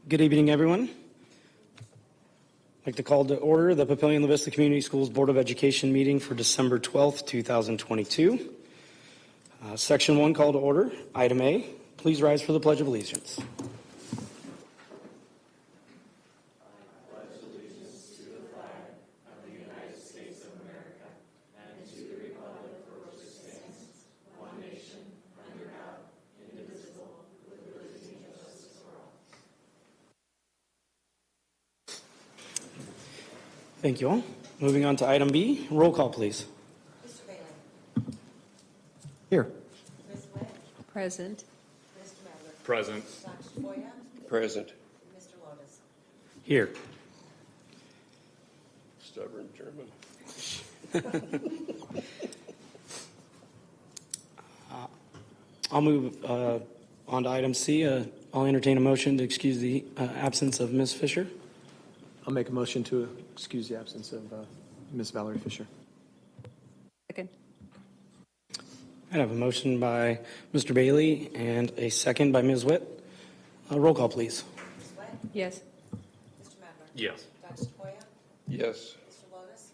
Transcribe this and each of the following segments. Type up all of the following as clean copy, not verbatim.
Good evening, everyone. I'd like to call to order the Papillion La Vista Community Schools Board of Education meeting for December 12th, 2022. Section 1, call to order. Item A, please rise for the Pledge of Allegiance. Thank you all. Moving on to item B, roll call, please. Mr. Bailey. Here. Ms. Witt. Present. Mr. Medler. Present. Dr. Foya. Present. Mr. Lotus. Here. Stubborn German. I'll move on to item C. I'll entertain a motion to excuse the absence of Ms. Fisher. I'll make a motion to excuse the absence of Ms. Valerie Fisher. Second. I have a motion by Mr. Bailey and a second by Ms. Witt. Roll call, please. Ms. Witt. Yes. Mr. Medler. Yes. Dr. Foya. Yes. Mr. Lotus.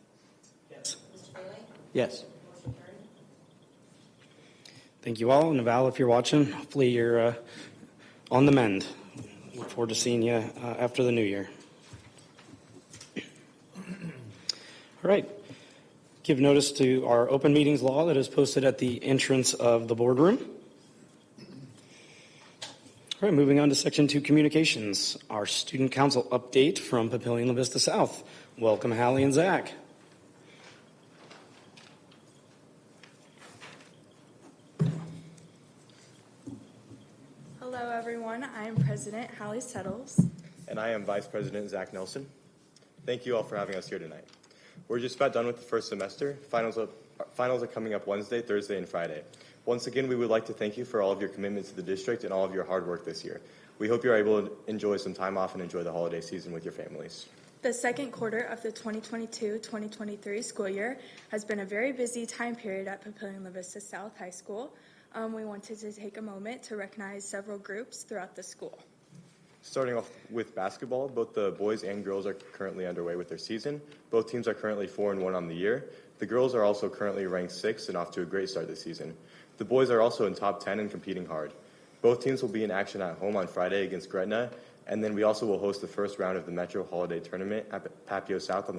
Yes. Mr. Bailey. Yes. Motion carried. Thank you all. And Val, if you're watching, hopefully you're on the mend. Look forward to seeing you after the new year. All right. Give notice to our open meetings law that is posted at the entrance of the boardroom. All right, moving on to Section 2, Communications. Our Student Council update from Papillion La Vista South. Welcome, Hallie and Zach. Hello, everyone. I am President Hallie Settles. And I am Vice President Zach Nelson. Thank you all for having us here tonight. We're just about done with the first semester. Finals are coming up Wednesday, Thursday, and Friday. Once again, we would like to thank you for all of your commitment to the district and all of your hard work this year. We hope you're able to enjoy some time off and enjoy the holiday season with your families. The second quarter of the 2022-2023 school year has been a very busy time period at Papillion La Vista South High School. We wanted to take a moment to recognize several groups throughout the school. Starting off with basketball, both the boys and girls are currently underway with their season. Both teams are currently 4-1 on the year. The girls are also currently ranked 6th and off to a great start this season. The boys are also in top 10 and competing hard. Both teams will be in action at home on Friday against Gretna, and then we also will host the first round of the Metro Holiday Tournament at Papio South on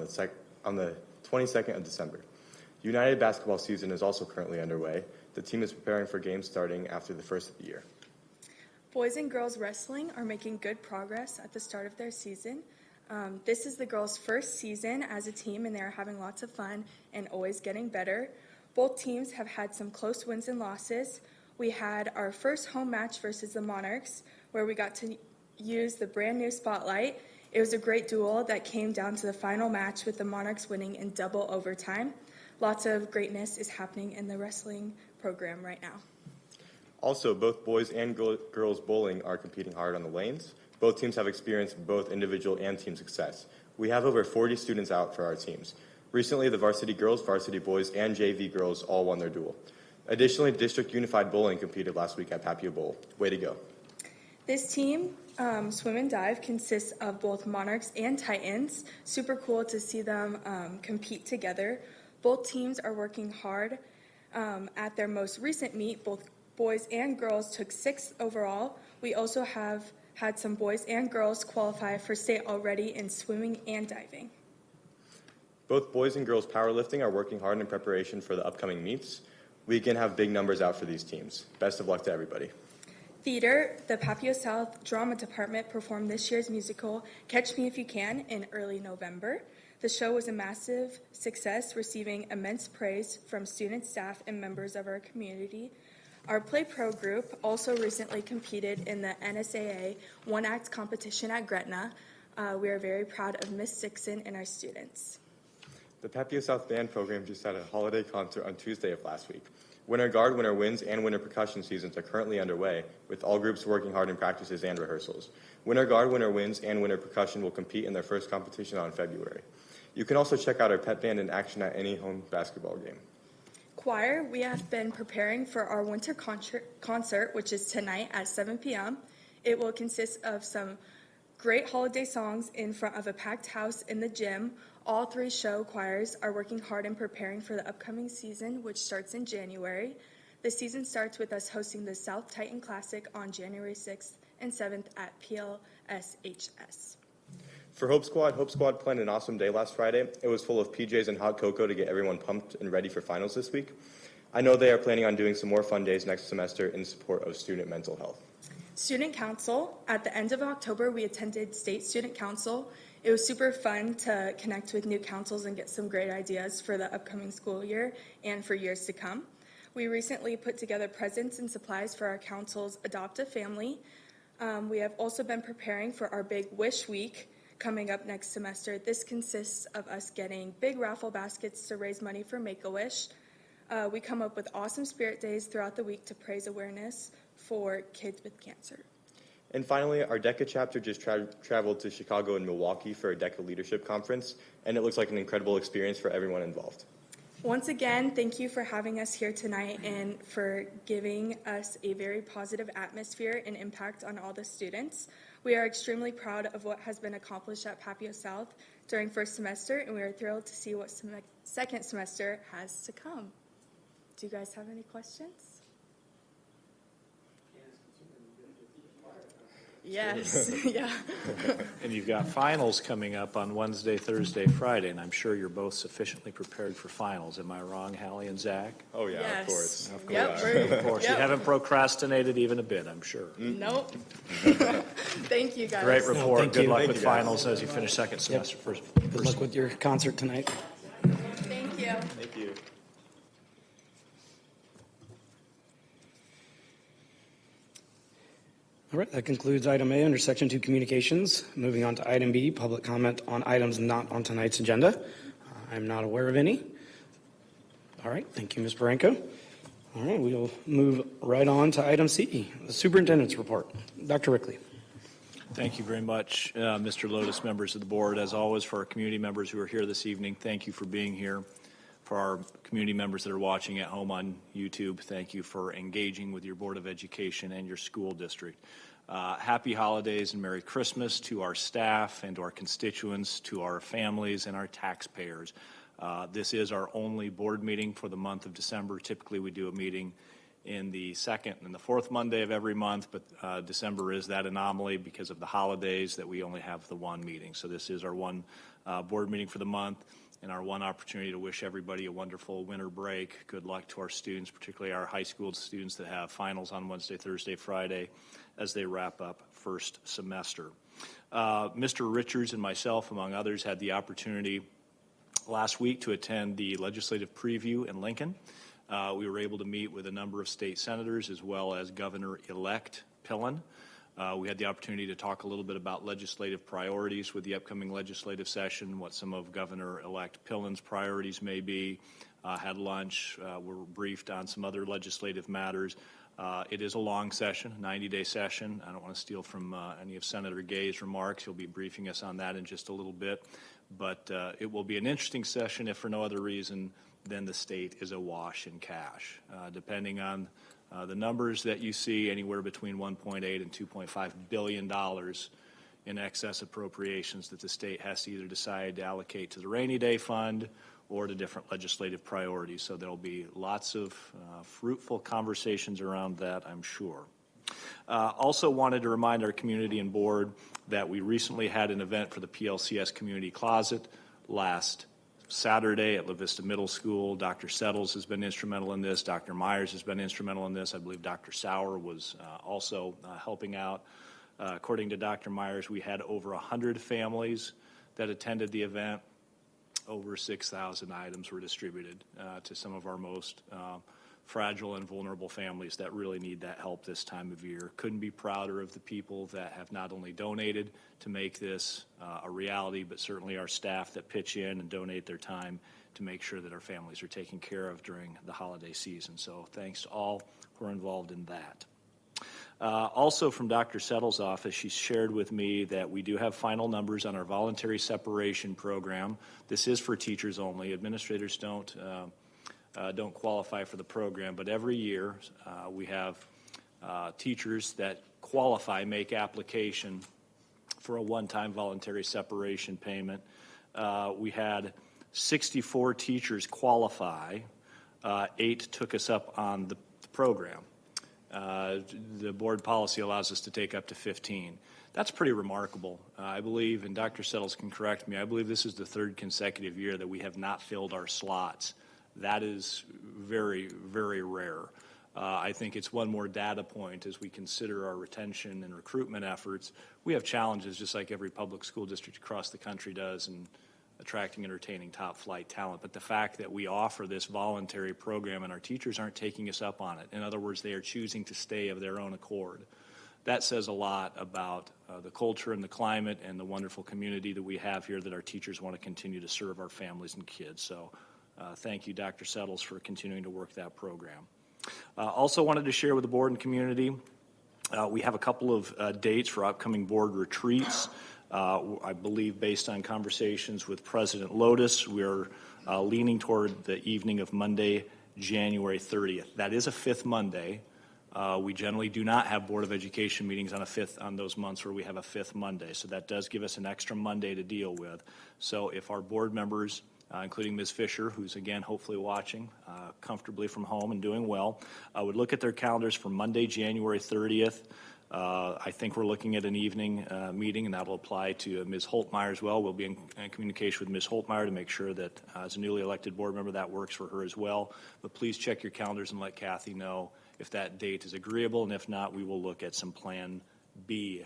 the 22nd of December. United basketball season is also currently underway. The team is preparing for games starting after the first of the year. Boys and girls wrestling are making good progress at the start of their season. This is the girls' first season as a team, and they're having lots of fun and always getting better. Both teams have had some close wins and losses. We had our first home match versus the Monarchs, where we got to use the brand new spotlight. It was a great duel that came down to the final match with the Monarchs winning in double overtime. Lots of greatness is happening in the wrestling program right now. Also, both boys and girls bowling are competing hard on the lanes. Both teams have experienced both individual and team success. We have over 40 students out for our teams. Recently, the varsity girls, varsity boys, and JV girls all won their duel. Additionally, District Unified Bowling competed last week at Papio Bowl. Way to go. This team, Swim and Dive, consists of both Monarchs and Titans. Super cool to see them compete together. Both teams are working hard. At their most recent meet, both boys and girls took 6th overall. We also have had some boys and girls qualify for state already in swimming and diving. Both boys and girls powerlifting are working hard in preparation for the upcoming meets. We again have big numbers out for these teams. Best of luck to everybody. Theater, the Papio South Drama Department performed this year's musical Catch Me If You Can in early November. The show was a massive success, receiving immense praise from students, staff, and members of our community. Our Play Pro group also recently competed in the NSAA one-act competition at Gretna. We are very proud of Miss Dixon and our students. The Papio South Band program just had a holiday concert on Tuesday of last week. Winter Guard, Winter Winds, and Winter Percussion seasons are currently underway, with all groups working hard in practices and rehearsals. Winter Guard, Winter Winds, and Winter Percussion will compete in their first competition on February. You can also check out our pet band in action at any home basketball game. Choir, we have been preparing for our winter concert, which is tonight at 7 p.m. It will consist of some great holiday songs in front of a packed house in the gym. All 3 show choirs are working hard in preparing for the upcoming season, which starts in January. The season starts with us hosting the South Titan Classic on January 6th and 7th at PLCS. For Hope Squad planned an awesome day last Friday. It was full of PJs and hot cocoa to get everyone pumped and ready for finals this week. I know they are planning on doing some more fun days next semester in support of student mental health. Student Council. At the end of October, we attended State Student Council. It was super fun to connect with new councils and get some great ideas for the upcoming school year and for years to come. We recently put together presents and supplies for our council's adoptive family. We have also been preparing for our big Wish Week coming up next semester. This consists of us getting big raffle baskets to raise money for Make-A-Wish. We come up with awesome spirit days throughout the week to praise awareness for kids with cancer. And finally, our DECA chapter just traveled to Chicago and Milwaukee for a DECA Leadership Conference, and it looks like an incredible experience for everyone involved. Once again, thank you for having us here tonight and for giving us a very positive atmosphere and impact on all the students. We are extremely proud of what has been accomplished at Papio South during first semester, and we are thrilled to see what second semester has to come. Do you guys have any questions? Yes, yeah. And you've got finals coming up on Wednesday, Thursday, Friday, and I'm sure you're both sufficiently prepared for finals. Am I wrong, Hallie and Zach? Oh yeah, Yes. of course. Of course. Yep, Of course. You Yep. haven't procrastinated even a bit, I'm sure. Nope. Thank you, guys. Great report. thank Good you. luck Thank with you, guys. finals as you finish second semester. First. Good luck with your concert tonight. Thank you. Thank you. All right, that concludes item A under section 2 communications. Moving on to item B, public comment on items not on tonight's agenda. I'm not aware of any. All right, thank you, Ms. Baranko. All right, we'll move right on to item C, the superintendent's report. Dr. Rickley. Thank you very much, Mr. Lotus, members of the board. As always, for our community members who are here this evening, thank you for being here. For our community members that are watching at home on YouTube, thank you for engaging with your Board of Education and your school district. Happy holidays and Merry Christmas to our staff and to our constituents, to our families and our taxpayers. This is our only board meeting for the month of December. Typically, we do a meeting in the second and the fourth Monday of every month, but December is that anomaly because of the holidays that we only have the one meeting. So this is our one board meeting for the month and our one opportunity to wish everybody a wonderful winter break. Good luck to our students, particularly our high school students that have finals on Wednesday, Thursday, Friday as they wrap up first semester. Mr. Richards and myself, among others, had the opportunity last week to attend the legislative preview in Lincoln. We were able to meet with a number of state senators as well as Governor-elect Pillen. We had the opportunity to talk a little bit about legislative priorities with the upcoming legislative session, what some of Governor-elect Pillen's priorities may be. Had lunch, were briefed on some other legislative matters. It is a long session, 90-day session. I don't want to steal from any of Senator Gay's remarks. He'll be briefing us on that in just a little bit. But it will be an interesting session if for no other reason than the state is awash in cash. Depending on the numbers that you see, anywhere between $1.8 and $2.5 billion in excess appropriations that the state has to either decide to allocate to the rainy day fund or to different legislative priorities. So there'll be lots of fruitful conversations around that, I'm sure. Also wanted to remind our community and board that we recently had an event for the PLCS Community Closet last Saturday at La Vista Middle School. Dr. Settles has been instrumental in this. Dr. Myers has been instrumental in this. I believe Dr. Sauer was also helping out. According to Dr. Myers, we had over 100 families that attended the event. Over 6,000 items were distributed to some of our most fragile and vulnerable families that really need that help this time of year. Couldn't be prouder of the people that have not only donated to make this a reality, but certainly our staff that pitch in and donate their time to make sure that our families are taken care of during the holiday season. So thanks to all who are involved in that. Also from Dr. Settle's office, she shared with me that we do have final numbers on our voluntary separation program. This is for teachers only. Administrators don't qualify for the program, but every year we have teachers that qualify make application for a one-time voluntary separation payment. We had 64 teachers qualify. 8 took us up on the program. The board policy allows us to take up to 15. That's pretty remarkable. I believe, and Dr. Settles can correct me, I believe this is the 3rd consecutive year that we have not filled our slots. That is very, very rare. I think it's one more data point as we consider our retention and recruitment efforts. We have challenges just like every public school district across the country does in attracting and retaining top flight talent. But the fact that we offer this voluntary program and our teachers aren't taking us up on it, in other words, they are choosing to stay of their own accord, that says a lot about the culture and the climate and the wonderful community that we have here, that our teachers want to continue to serve our families and kids. So thank you, Dr. Settles, for continuing to work that program. Also wanted to share with the board and community, we have a couple of dates for upcoming board retreats. I believe based on conversations with President Lotus, we're leaning toward the evening of Monday, January 30th. That is a 5th Monday. We generally do not have Board of Education meetings on those months where we have a 5th Monday. So that does give us an extra Monday to deal with. So if our board members, including Ms. Fisher, who's again hopefully watching comfortably from home and doing well, would look at their calendars for Monday, January 30th. I think we're looking at an evening meeting, and that will apply to Ms. Holtmeyer as well. We'll be in communication with Ms. Holtmeyer to make sure that as a newly elected board member, that works for her as well. But please check your calendars and let Kathy know if that date is agreeable, and if not, we will look at some Plan B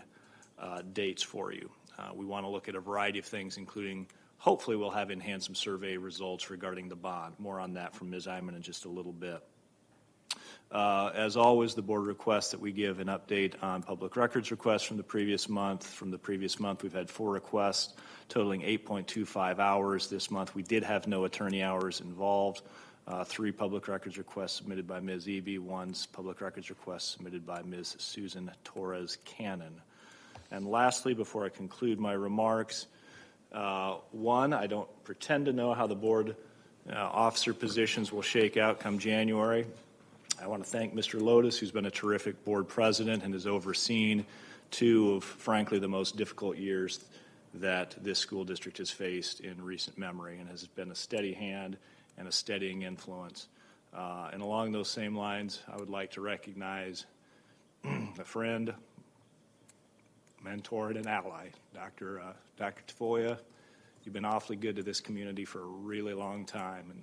dates for you. We want to look at a variety of things, including hopefully we'll have in hand some survey results regarding the bond. More on that from Ms. Iman in just a little bit. As always, the board requests that we give an update on public records requests from the previous month. From the previous month, we've had 4 requests totaling 8.25 hours. This month, we did have no attorney hours involved. 3 public records requests submitted by Ms. Eby, 1 public records request submitted by Ms. Susan Torres Cannon. And lastly, before I conclude my remarks, 1, I don't pretend to know how the board officer positions will shake out come January. I want to thank Mr. Lotus, who's been a terrific board president and has overseen 2 of, frankly, the most difficult years that this school district has faced in recent memory, and has been a steady hand and a steadying influence. And along those same lines, I would like to recognize a friend, mentor, and an ally, Dr. Tafoya. You've been awfully good to this community for a really long time,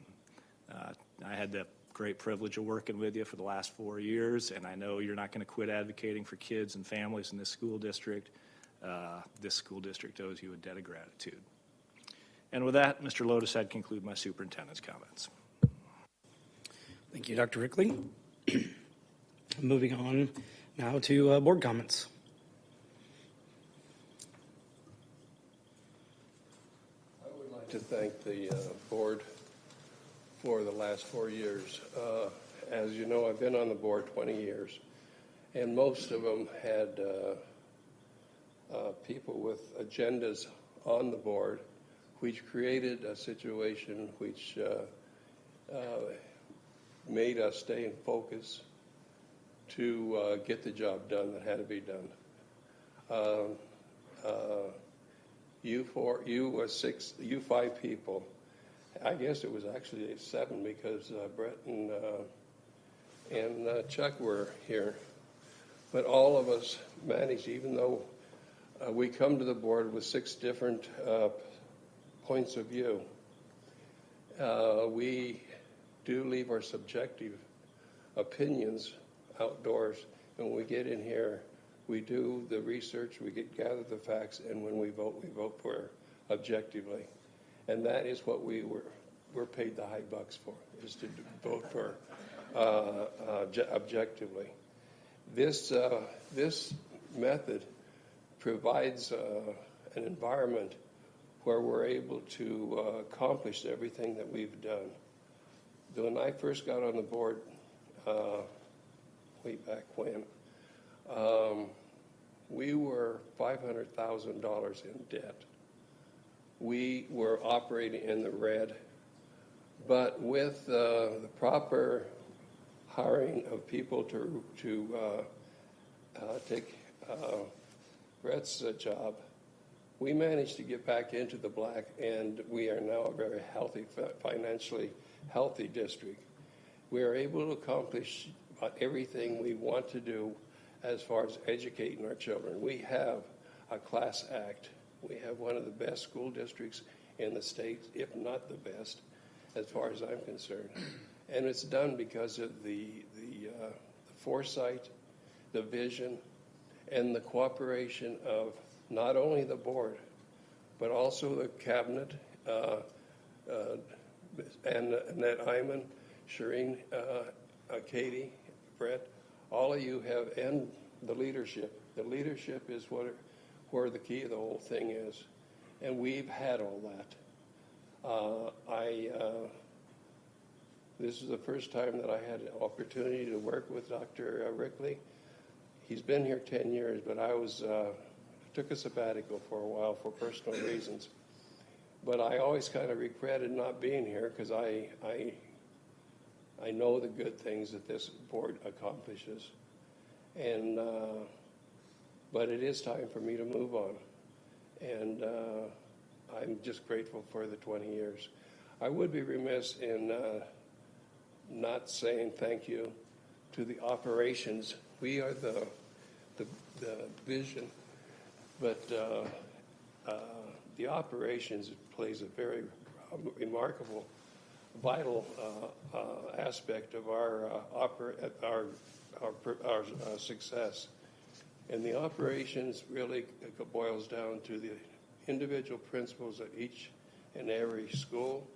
and I had the great privilege of working with you for the last 4 years, and I know you're not going to quit advocating for kids and families in this school district. This school district owes you a debt of gratitude. And with that, Mr. Lotus, I'd conclude my superintendent's comments. Thank you, Dr. Rickley. Moving on now to board comments. I would like to thank the board for the last 4 years. As you know, I've been on the board 20 years, and most of them had people with agendas on the board, which created a situation which made us stay in focus to get the job done that had to be done. You 5 people, I guess it was actually 7 because Brett and Chuck were here, but all of us managed, even though we come to the board with 6 different points of view. We do leave our subjective opinions outdoors, and when we get in here, we do the research, we gather the facts, and when we vote for objectively. And that is what we're paid the high bucks for, is to vote for objectively. This method provides an environment where we're able to accomplish everything that we've done. When I first got on the board way back when, we were $500,000 in debt. We were operating in the red, but with the proper hiring of people to take Brett's job, We managed to get back into the black, and we are now a very healthy, financially healthy district. We are able to accomplish everything we want to do as far as educating our children. We have a class act. We have one of the best school districts in the state, if not the best, as far as I'm concerned. And it's done because of the foresight, the vision, and the cooperation of not only the board, but also the cabinet, and Annette Hyman, Shireen, Katie, Brett, all of you have, and the leadership. The leadership is where the key of the whole thing is. And we've had all that. This is the first time that I had an opportunity to work with Dr. Rickley. He's been here 10 years, but I took a sabbatical for a while for personal reasons. But I always kind of regretted not being here because I know the good things that this board accomplishes. And but it is time for me to move on. And I'm just grateful for the 20 years. I would be remiss in not saying thank you to the operations. We are the vision, but the operations plays a very remarkable, vital aspect of our success. And the operations really boils down to the individual principals at each and every school.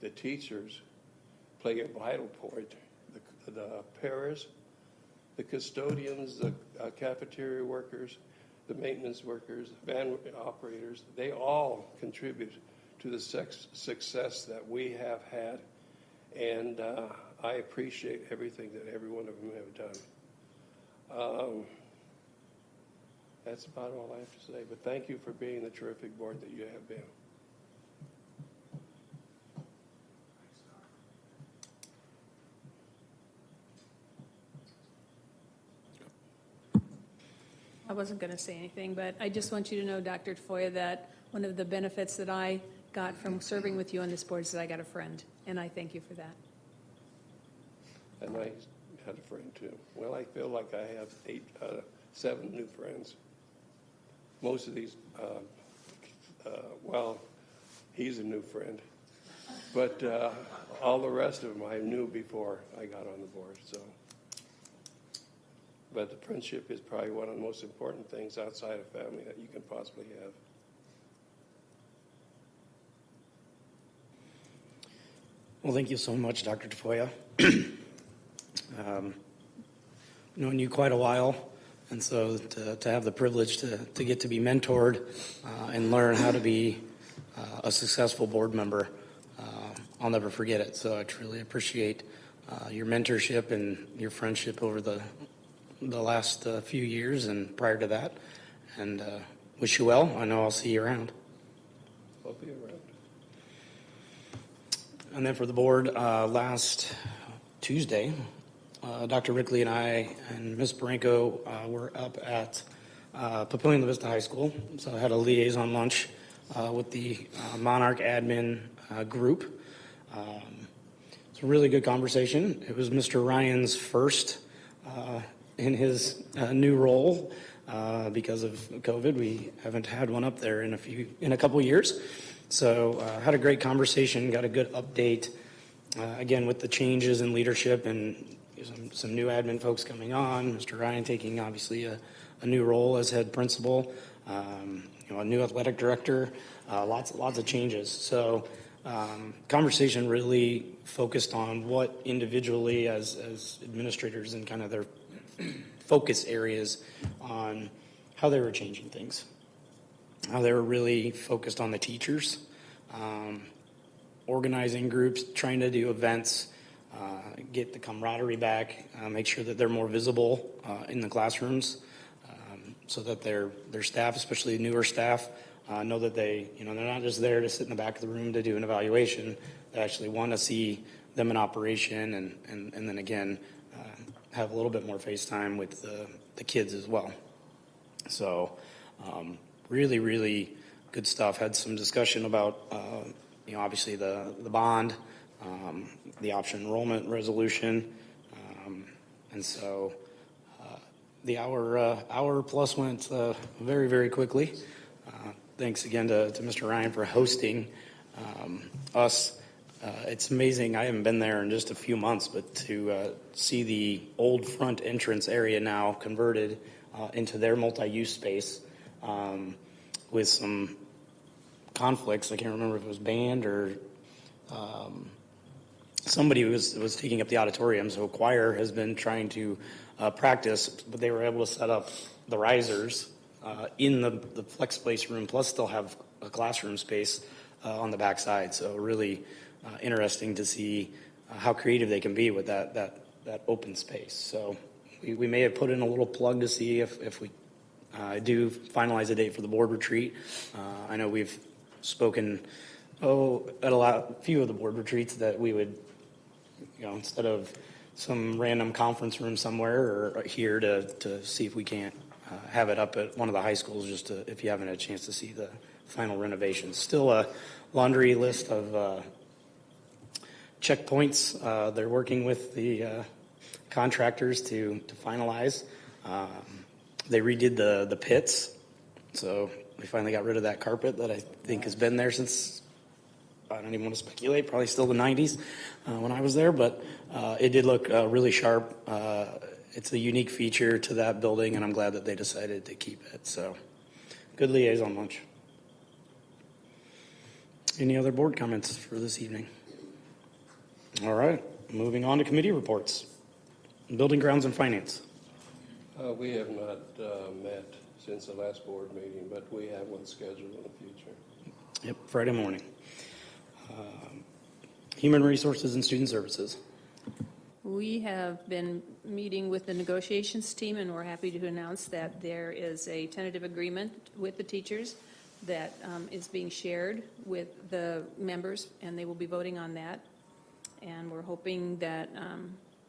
The teachers play a vital part. The paras, the custodians, the cafeteria workers, the maintenance workers, van operators, they all contribute to the success that we have had. And I appreciate everything that every one of them have done. That's about all I have to say. But thank you for being the terrific board that you have been. I wasn't going to say anything, but I just want you to know, Dr. Tafoya, that one of the benefits that I got from serving with you on this board is that I got a friend, and I thank you for that. And I had a friend too. Well, I feel like I have 7 new friends. Most of these, well, he's a new friend. But all the rest of them I knew before I got on the board, so. But the friendship is probably one of the most important things outside of family that you can possibly have. Well, thank you so much, Dr. Tafoya. Known you quite a while, and so to have the privilege to get to be mentored and learn how to be a successful board member, I'll never forget it. So I truly appreciate your mentorship and your friendship over the last few years and prior to that, and wish you well. I know I'll see you around. I'll be around. And then for the board, last Tuesday, Dr. Rickley and I and Ms. Baranko were up at Papillion La Vista High School. So I had a liaison lunch with the Monarch admin group. It's a really good conversation. It was Mr. Ryan's first in his new role because of COVID. We haven't had one up there in a couple years. So had a great conversation, got a good update, again, with the changes in leadership and some new admin folks coming on, Mr. Ryan taking obviously a new role as head principal, a new athletic director, lots of changes. So conversation really focused on what individually as administrators and kind of their focus areas on how they were changing things. How they were really focused on the teachers, organizing groups, trying to do events, get the camaraderie back, make sure that they're more visible in the classrooms, so that their staff, especially newer staff, know that they're not just there to sit in the back of the room to do an evaluation. They actually want to see them in operation, and then again have a little bit more face time with the kids as well. So. Really good stuff. Had some discussion about, obviously the bond, the option enrollment resolution. And so the hour plus went very, very quickly. Thanks again to Mr. Ryan for hosting us. It's amazing. I haven't been there in just a few months, but to see the old front entrance area now converted into their multi-use space with some conflicts. I can't remember if it was band or somebody was taking up the auditorium. So choir has been trying to practice, but they were able to set up the risers in the flex space room, plus still have a classroom space on the back side. So really interesting to see how creative they can be with that open space. So we may have put in a little plug to see if we do finalize a date for the board retreat. I know we've spoken at a few of the board retreats that we would, instead of some random conference room somewhere or here to see if we can't have it up at one of the high schools, just to, if you haven't had a chance to see the final renovations. Still a laundry list of checkpoints. They're working with the contractors to finalize. They redid the pits, so we finally got rid of that carpet that I think has been there since, I don't even want to speculate, probably still the 90s when I was there, but it did look really sharp. It's a unique feature to that building, and I'm glad that they decided to keep it. So good liaison lunch. Any other board comments for this evening? All right, moving on to committee reports. Building, Grounds, and Finance. We have not met since the last board meeting, but we have one scheduled in the future. Yep, Friday morning. Human Resources and Student Services. We have been meeting with the negotiations team, and we're happy to announce that there is a tentative agreement with the teachers that is being shared with the members, and they will be voting on that. And we're hoping that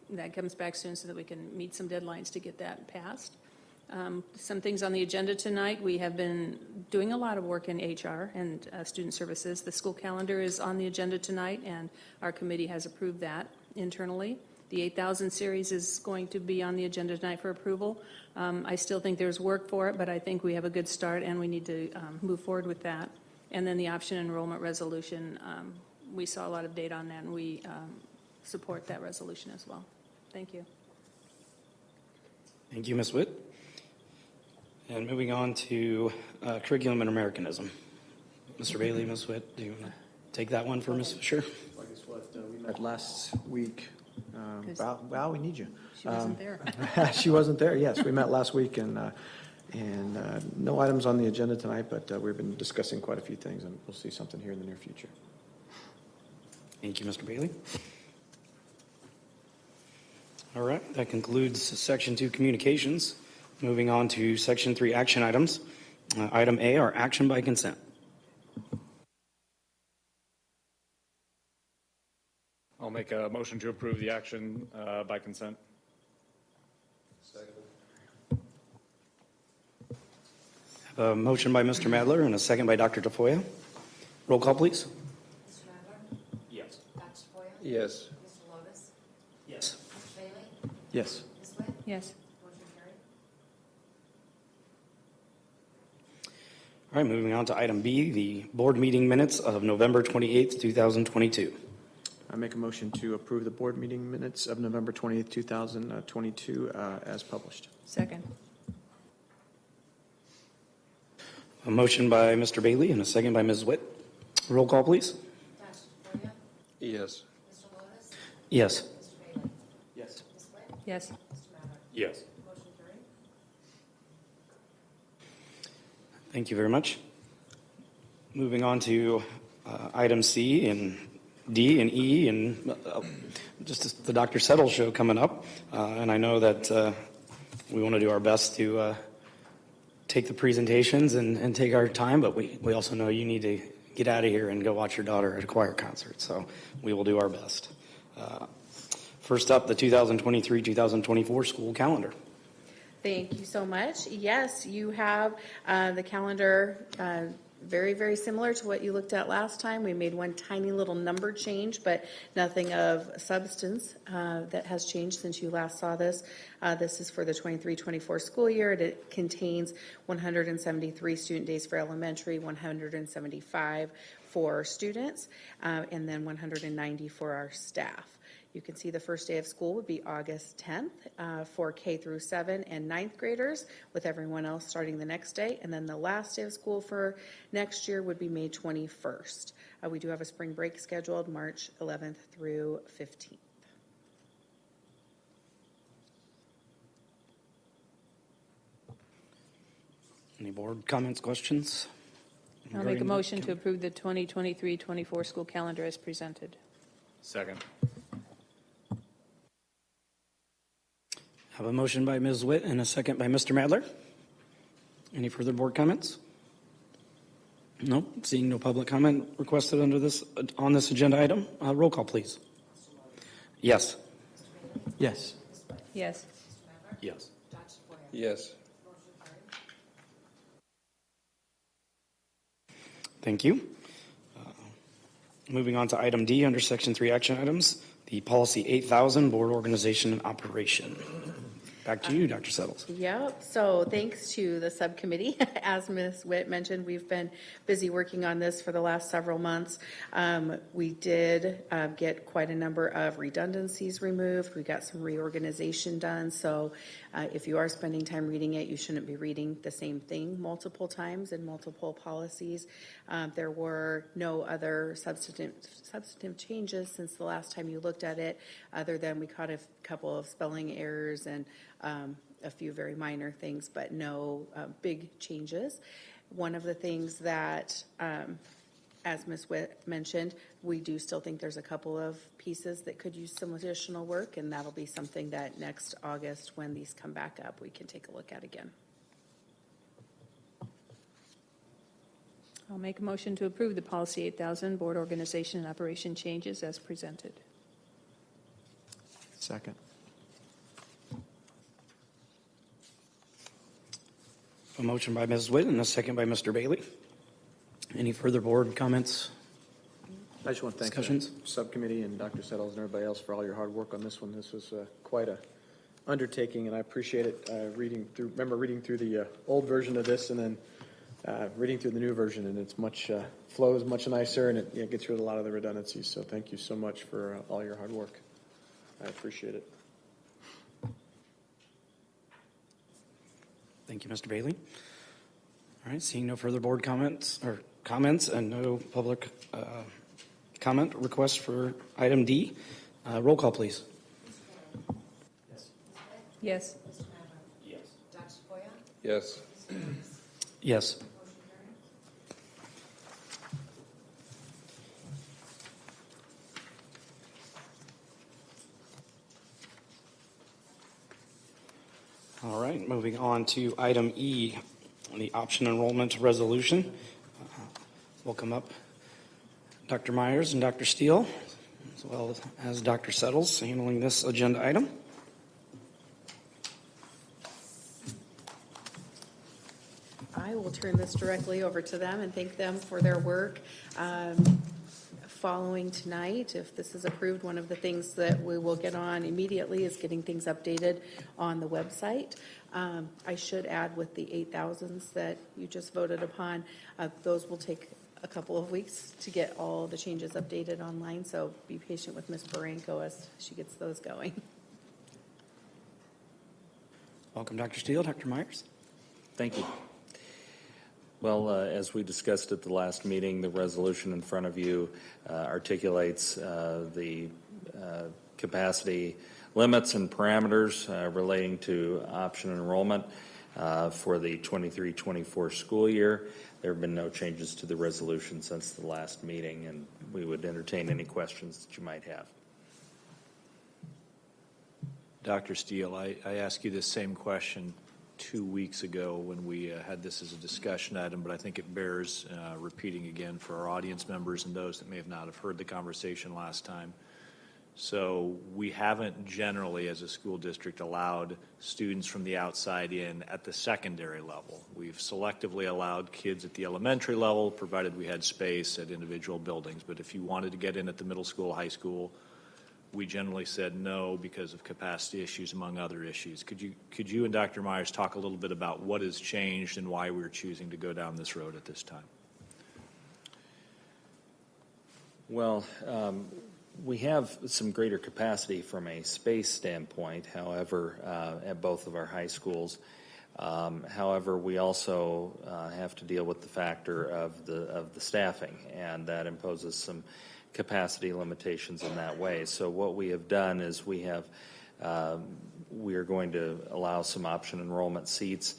that comes back soon so that we can meet some deadlines to get that passed. Some things on the agenda tonight. We have been doing a lot of work in HR and student services. The school calendar is on the agenda tonight, and our committee has approved that internally. The 8,000 series is going to be on the agenda tonight for approval. I still think there's work for it, but I think we have a good start, and we need to move forward with that. And then the option enrollment resolution, we saw a lot of data on that, and we support that resolution as well. Thank you. Thank you, Ms. Witt. And moving on to Curriculum and Americanism. Mr. Bailey, Ms. Witt, do you want to take that one for Ms. Fisher? Well, guess what? We met last week. Val, we need you. She wasn't there. She wasn't there, yes. We met last week, and no items on the agenda tonight, but we've been discussing quite a few things, and we'll see something here in the near future. Thank you, Mr. Bailey. All right, that concludes Section 2 Communications. Moving on to Section 3 Action Items. Item A are action by consent. I'll make a motion to approve the action by consent. Second. A motion by Mr. Madler and a second by Dr. Tafoya. Roll call, please. Mr. Madler? Yes. Dr. Tafoya? Yes. Mr. Lotus? Yes. Mr. Bailey? Yes. Ms. Witt? Yes. Motion carried. All right, moving on to item B, the board meeting minutes of November 28th, 2022. I make a motion to approve the board meeting minutes of November 20th, 2022 as published. Second. A motion by Mr. Bailey and a second by Ms. Witt. Roll call, please. Dr. Tafoya? Yes. Mr. Lotus? Yes. Mr. Bailey? Yes. Ms. Witt? Yes. Mr. Madler? Yes. Motion carried. Thank you very much. Moving on to item C and D and E and just the Dr. Settle show coming up. And I know that we want to do our best to take the presentations and take our time, but we also know you need to get out of here and go watch your daughter at a choir concert. So we will do our best. First up, the 2023-2024 school calendar. Thank you so much. Yes, you have the calendar very, very similar to what you looked at last time. We made one tiny little number change, but nothing of substance that has changed since you last saw this. This is for the 23-24 school year. It contains 173 student days for elementary, 175 for students, and then 190 for our staff. You can see the first day of school would be August 10th for K through 7 and 9th graders, with everyone else starting the next day. And then the last day of school for next year would be May 21st. We do have a spring break scheduled March 11th through 15th. Any board comments, questions? I'll make a motion to approve the 2023-24 school calendar as presented. Second. Have a motion by Ms. Witt and a second by Mr. Madler. Any further board comments? No, seeing no public comment requested on this agenda item. Roll call, please. Yes. Yes. Yes. Yes. Dr. Sequoia. Yes. Motion carried. Thank you. Moving on to item D under section 3 action items, the policy 8000 board organization and operation. Back to you, Dr. Settles. Yep. So thanks to the subcommittee, as Ms. Witt mentioned, we've been busy working on this for the last several months. We did get quite a number of redundancies removed. We got some reorganization done. So if you are spending time reading it, you shouldn't be reading the same thing multiple times in multiple policies. There were no other substantive changes since the last time you looked at it, other than we caught a couple of spelling errors and a few very minor things, but no big changes. One of the things that, as Ms. Witt mentioned, we do still think there's a couple of pieces that could use some additional work, and that'll be something that next August, when these come back up, we can take a look at again. I'll make a motion to approve the policy 8000 board organization and operation changes as presented. Second. A motion by Ms. Witt and a second by Mr. Bailey. Any further board comments? I just want to thank Discussions? the subcommittee and Dr. Settles and everybody else for all your hard work on this one. This was quite a undertaking, and I appreciate it. Reading through the old version of this and then reading through the new version, and it's flows much nicer, and it gets rid of a lot of the redundancies. So thank you so much for all your hard work. I appreciate it. Thank you, Mr. Bailey. All right, seeing no further board comments and no public comment requests for item D, roll call, please. Yes. Mr. Madler. Yes. Dr. Sequoia. Yes. Mr. Davis. Yes. Motion carried. All right, moving on to item E, the option enrollment resolution. Welcome up Dr. Myers and Dr. Steele, as well as Dr. Settles, handling this agenda item. I will turn this directly over to them and thank them for their work. Following tonight, if this is approved, one of the things that we will get on immediately is getting things updated on the website. I should add, with the 8,000s that you just voted upon, those will take a couple of weeks to get all the changes updated online, so be patient with Ms. Baranko as she gets those going. Welcome, Dr. Steele. Dr. Myers. Thank you. Well, as we discussed at the last meeting, the resolution in front of you articulates the capacity limits and parameters relating to option enrollment for the 23-24 school year. There have been no changes to the resolution since the last meeting, and we would entertain any questions that you might have. Dr. Steele, I asked you this same question 2 weeks ago when we had this as a discussion item, but I think it bears repeating again for our audience members and those that may have not have heard the conversation last time. So we haven't generally, as a school district, allowed students from the outside in at the secondary level. We've selectively allowed kids at the elementary level, provided we had space at individual buildings. But if you wanted to get in at the middle school, high school, we generally said no because of capacity issues, among other issues. Could you and Dr. Myers talk a little bit about what has changed and why we're choosing to go down this road at this time? Well, we have some greater capacity from a space standpoint, however, at both of our high schools. However, we also have to deal with the factor of the staffing, and that imposes some capacity limitations in that way. So what we have done is we are going to allow some option enrollment seats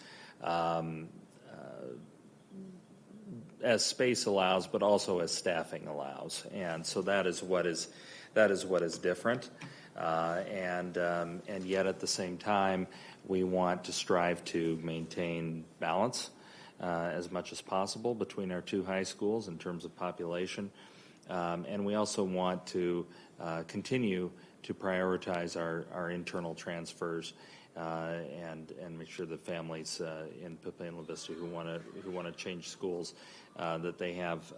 as space allows, but also as staffing allows, and so that is what is different. And yet at the same time, we want to strive to maintain balance as much as possible between our two high schools in terms of population. And we also want to continue to prioritize our internal transfers and make sure that families in Papua La Vista who want to change schools that they have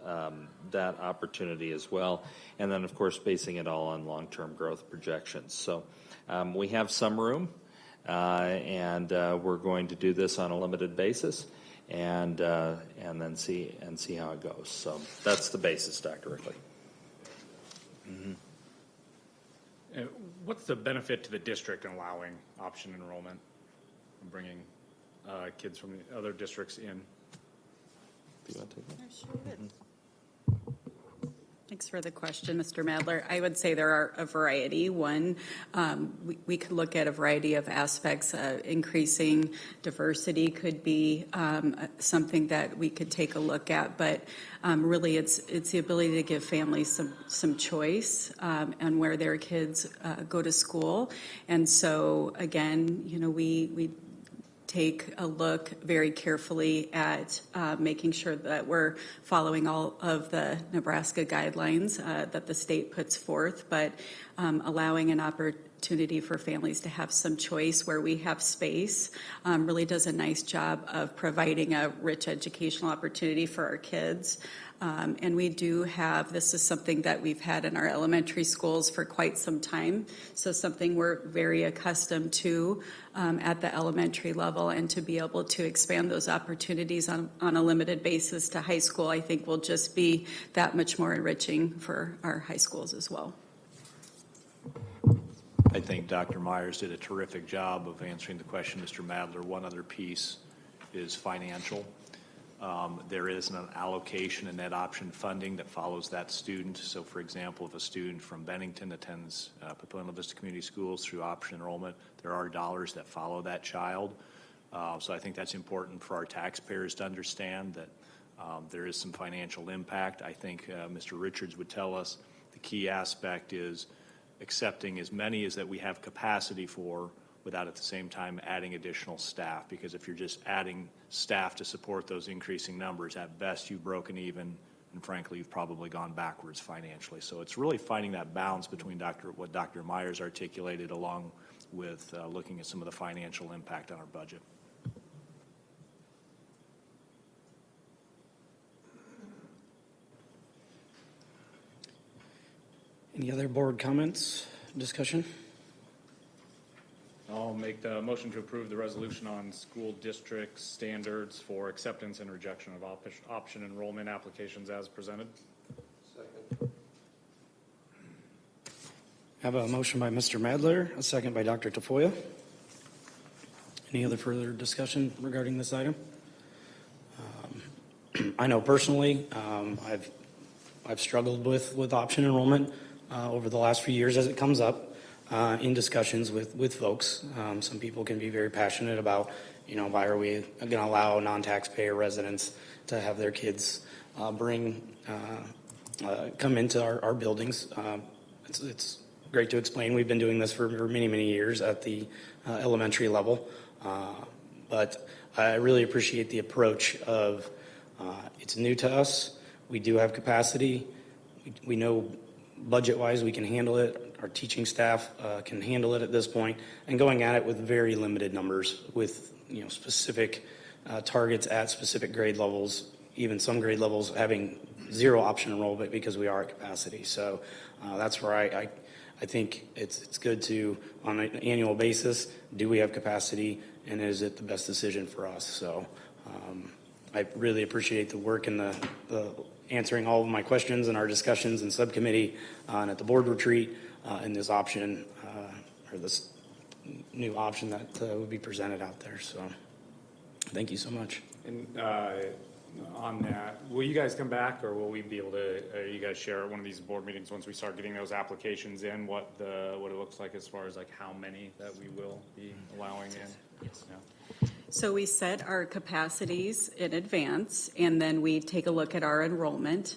that opportunity as well. And then, of course, basing it all on long-term growth projections. So we have some room, and we're going to do this on a limited basis. And then see how it goes. So that's the basis, Dr. Rickley. What's the benefit to the district in allowing option enrollment and bringing kids from the other districts in? Do you want to take that? Sure would. Thanks for the question, Mr. Madler. I would say there are a variety. One, we could look at a variety of aspects. Increasing diversity could be something that we could take a look at, but really it's the ability to give families some choice on where their kids go to school. And so, again, we take a look very carefully at making sure that we're following all of the Nebraska guidelines that the state puts forth, but allowing an opportunity for families to have some choice where we have space really does a nice job of providing a rich educational opportunity for our kids. And we do have, this is something that we've had in our elementary schools for quite some time, so something we're very accustomed to at the elementary level, and to be able to expand those opportunities on a limited basis to high school, I think will just be that much more enriching for our high schools as well. I think Dr. Myers did a terrific job of answering the question, Mr. Madler. One other piece is financial. There is an allocation and net option funding that follows that student. So, for example, if a student from Bennington attends Papua La Vista Community Schools through option enrollment, there are dollars that follow that child. So I think that's important for our taxpayers to understand that there is some financial impact. I think Mr. Richards would tell us the key aspect is accepting as many as that we have capacity for, without at the same time adding additional staff. Because if you're just adding staff to support those increasing numbers, at best you've broken even, and frankly you've probably gone backwards financially. So it's really finding that balance between what Dr. Myers articulated, along with looking at some of the financial impact on our budget. Any other board comments, discussion? I'll make the motion to approve the resolution on school district standards for acceptance and rejection of option enrollment applications as presented. Second. I have a motion by Mr. Madler, a second by Dr. Tafoya. Any other further discussion regarding this item? I know personally, I've struggled with option enrollment over the last few years as it comes up in discussions with folks. Some people can be very passionate about, why are we going to allow non-taxpayer residents to have their kids come into our buildings. It's great to explain. We've been doing this for many, many years at the elementary level. But I really appreciate the approach of it's new to us. We do have capacity. We know budget-wise, we can handle it. Our teaching staff can handle it at this point, and going at it with very limited numbers, with specific targets at specific grade levels, even some grade levels having zero option enrollment because we are at capacity. So that's where I think it's good to, on an annual basis, do we have capacity, and is it the best decision for us? So I really appreciate the work and the answering all of my questions and our discussions in subcommittee and at the board retreat, and this option or this new option that would be presented out there. So thank you so much. And on that, will you guys come back, or will we be able to, you guys share at one of these board meetings once we start getting those applications in, what it looks like as far as like how many that we will be allowing in? Yes. Yeah. So we set our capacities in advance, and then we take a look at our enrollment.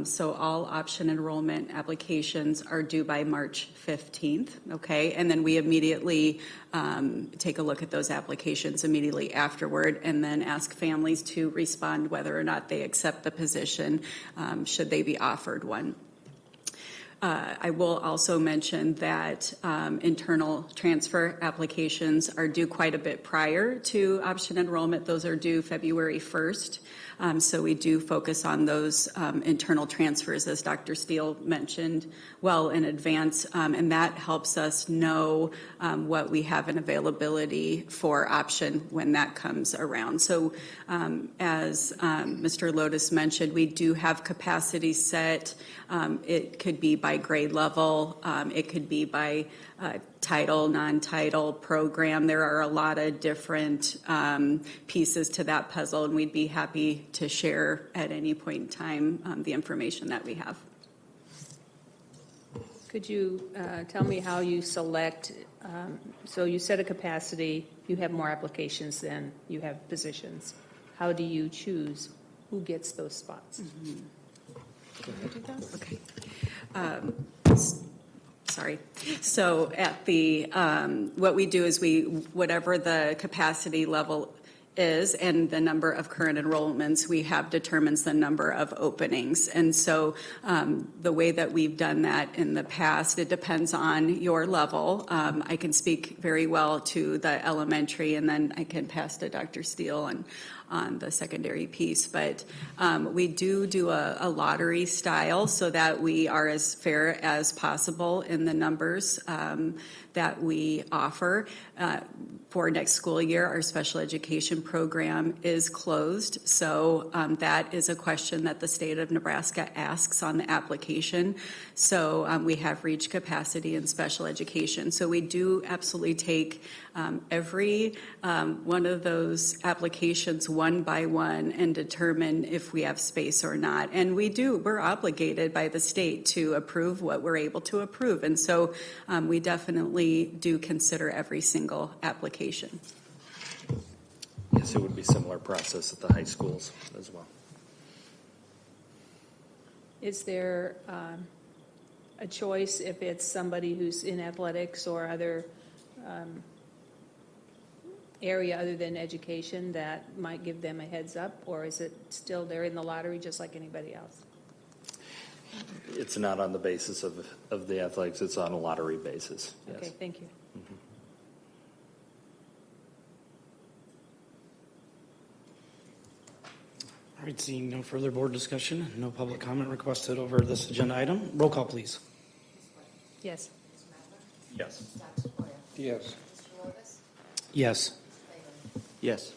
So all option enrollment applications are due by March 15th, okay? And then we immediately take a look at those applications immediately afterward, and then ask families to respond whether or not they accept the position, should they be offered one. I will also mention that internal transfer applications are due quite a bit prior to option enrollment. Those are due February 1st. So we do focus on those internal transfers, as Dr. Steele mentioned, well in advance, and that helps us know what we have in availability for option when that comes around. So as Mr. Lotus mentioned, we do have capacity set. It could be by grade level. It could be by title, non-title program. There are a lot of different pieces to that puzzle, and we'd be happy to share at any point in time the information that we have. Could you tell me how you select, so you set a capacity, you have more applications than you have positions. How do you choose who gets those spots? Can I do that? Okay. Sorry. So at the, what we do is whatever the capacity level is and the number of current enrollments we have determines the number of openings. And so the way that we've done that in the past, it depends on your level. I can speak very well to the elementary, and then I can pass to Dr. Steele on the secondary piece. But we do a lottery style so that we are as fair as possible in the numbers that we offer. For next school year, our special education program is closed. So that is a question that the state of Nebraska asks on the application. So we have reached capacity in special education. So we do absolutely take every one of those applications one by one and determine if we have space or not. And we're obligated by the state to approve what we're able to approve. And so we definitely do consider every single application. Yes, it would be similar process at the high schools as well. Is there a choice if it's somebody who's in athletics or other area other than education that might give them a heads up, or is it still they're in the lottery just like anybody else? It's not on the basis of the athletics, it's on a lottery basis. Yes. Okay, thank you. Mm-hmm. All right, seeing no further board discussion, no public comment requested over this agenda item. Roll call, please. Yes. Yes. Dr. Boyer. Yes. Mr. Lotus. Yes. Bailey. Yes.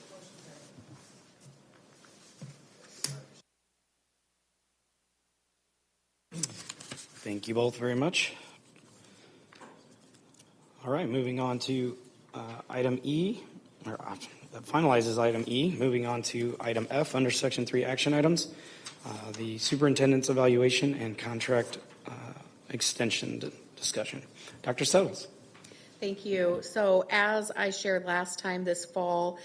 Thank you both very much. All right, moving on to item E, or that finalizes item E. Moving on to item F under Section 3 action items, the superintendent's evaluation and contract extension discussion. Dr. Settles. Thank you. So as I shared last time this fall,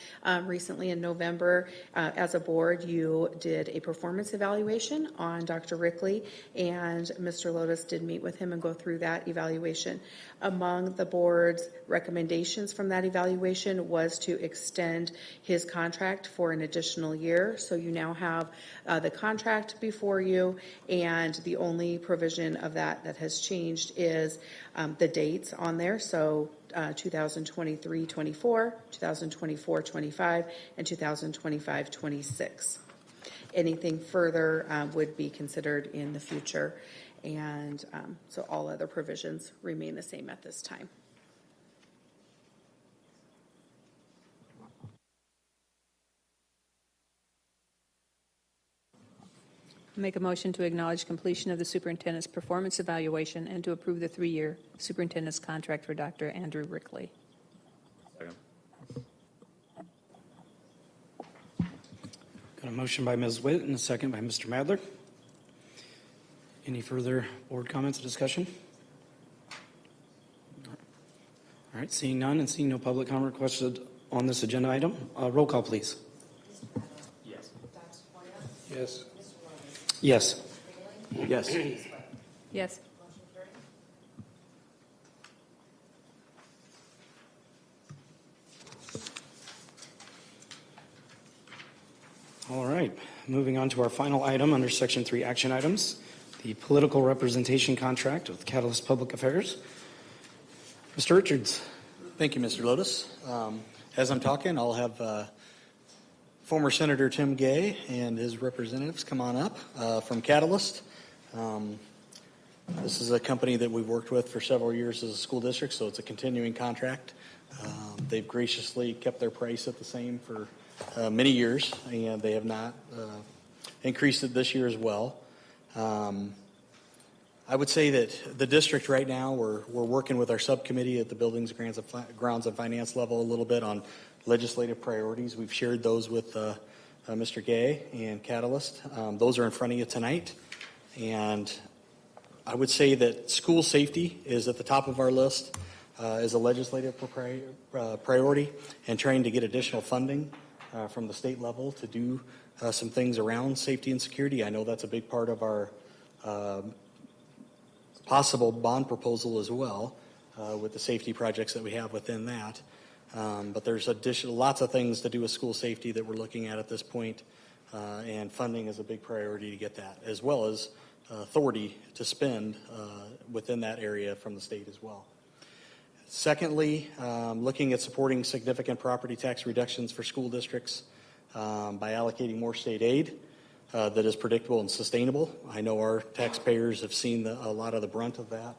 recently in November, as a board, you did a performance evaluation on Dr. Rickley, and Mr. Lotus did meet with him and go through that evaluation. Among the board's recommendations from that evaluation was to extend his contract for an additional year. So you now have the contract before you, and the only provision of that that has changed is the dates on there. So 2023-24, 2024-25, and 2025-26. Anything further would be considered in the future, and so all other provisions remain the same at this time. Make a motion to acknowledge completion of the superintendent's performance evaluation and to approve the 3-year superintendent's contract for Dr. Andrew Rickley. Got a motion by Ms. Witt and a second by Mr. Madler. Any further board comments or discussion? All right, seeing none and seeing no public comment requested on this agenda item, roll call, please. Yes. Dr. Sequoia? Yes. Mr. Lotus? Yes. Bailey? Yes. Ms. Witt? Yes. Motion carried. All right, moving on to our final item under Section 3 action items, the political representation contract with Catalyst Public Affairs. Mr. Richards. Thank you, Mr. Lotus. As I'm talking, I'll have former Senator Tim Gay and his representatives come on up from Catalyst. This is a company that we've worked with for several years as a school district, so it's a continuing contract. They've graciously kept their price at the same for many years, and they have not increased it this year as well. I would say that the district right now, we're working with our subcommittee at the Buildings, Grounds, and Finance level a little bit on legislative priorities. We've shared those with Mr. Gay and Catalyst. Those are in front of you tonight. And I would say that school safety is at the top of our list as a legislative priority, and trying to get additional funding from the state level to do some things around safety and security. I know that's a big part of our possible bond proposal as well, with the safety projects that we have within that. But there's lots of things to do with school safety that we're looking at this point, and funding is a big priority to get that, as well as authority to spend within that area from the state as well. Secondly, looking at supporting significant property tax reductions for school districts by allocating more state aid that is predictable and sustainable. I know our taxpayers have seen a lot of the brunt of that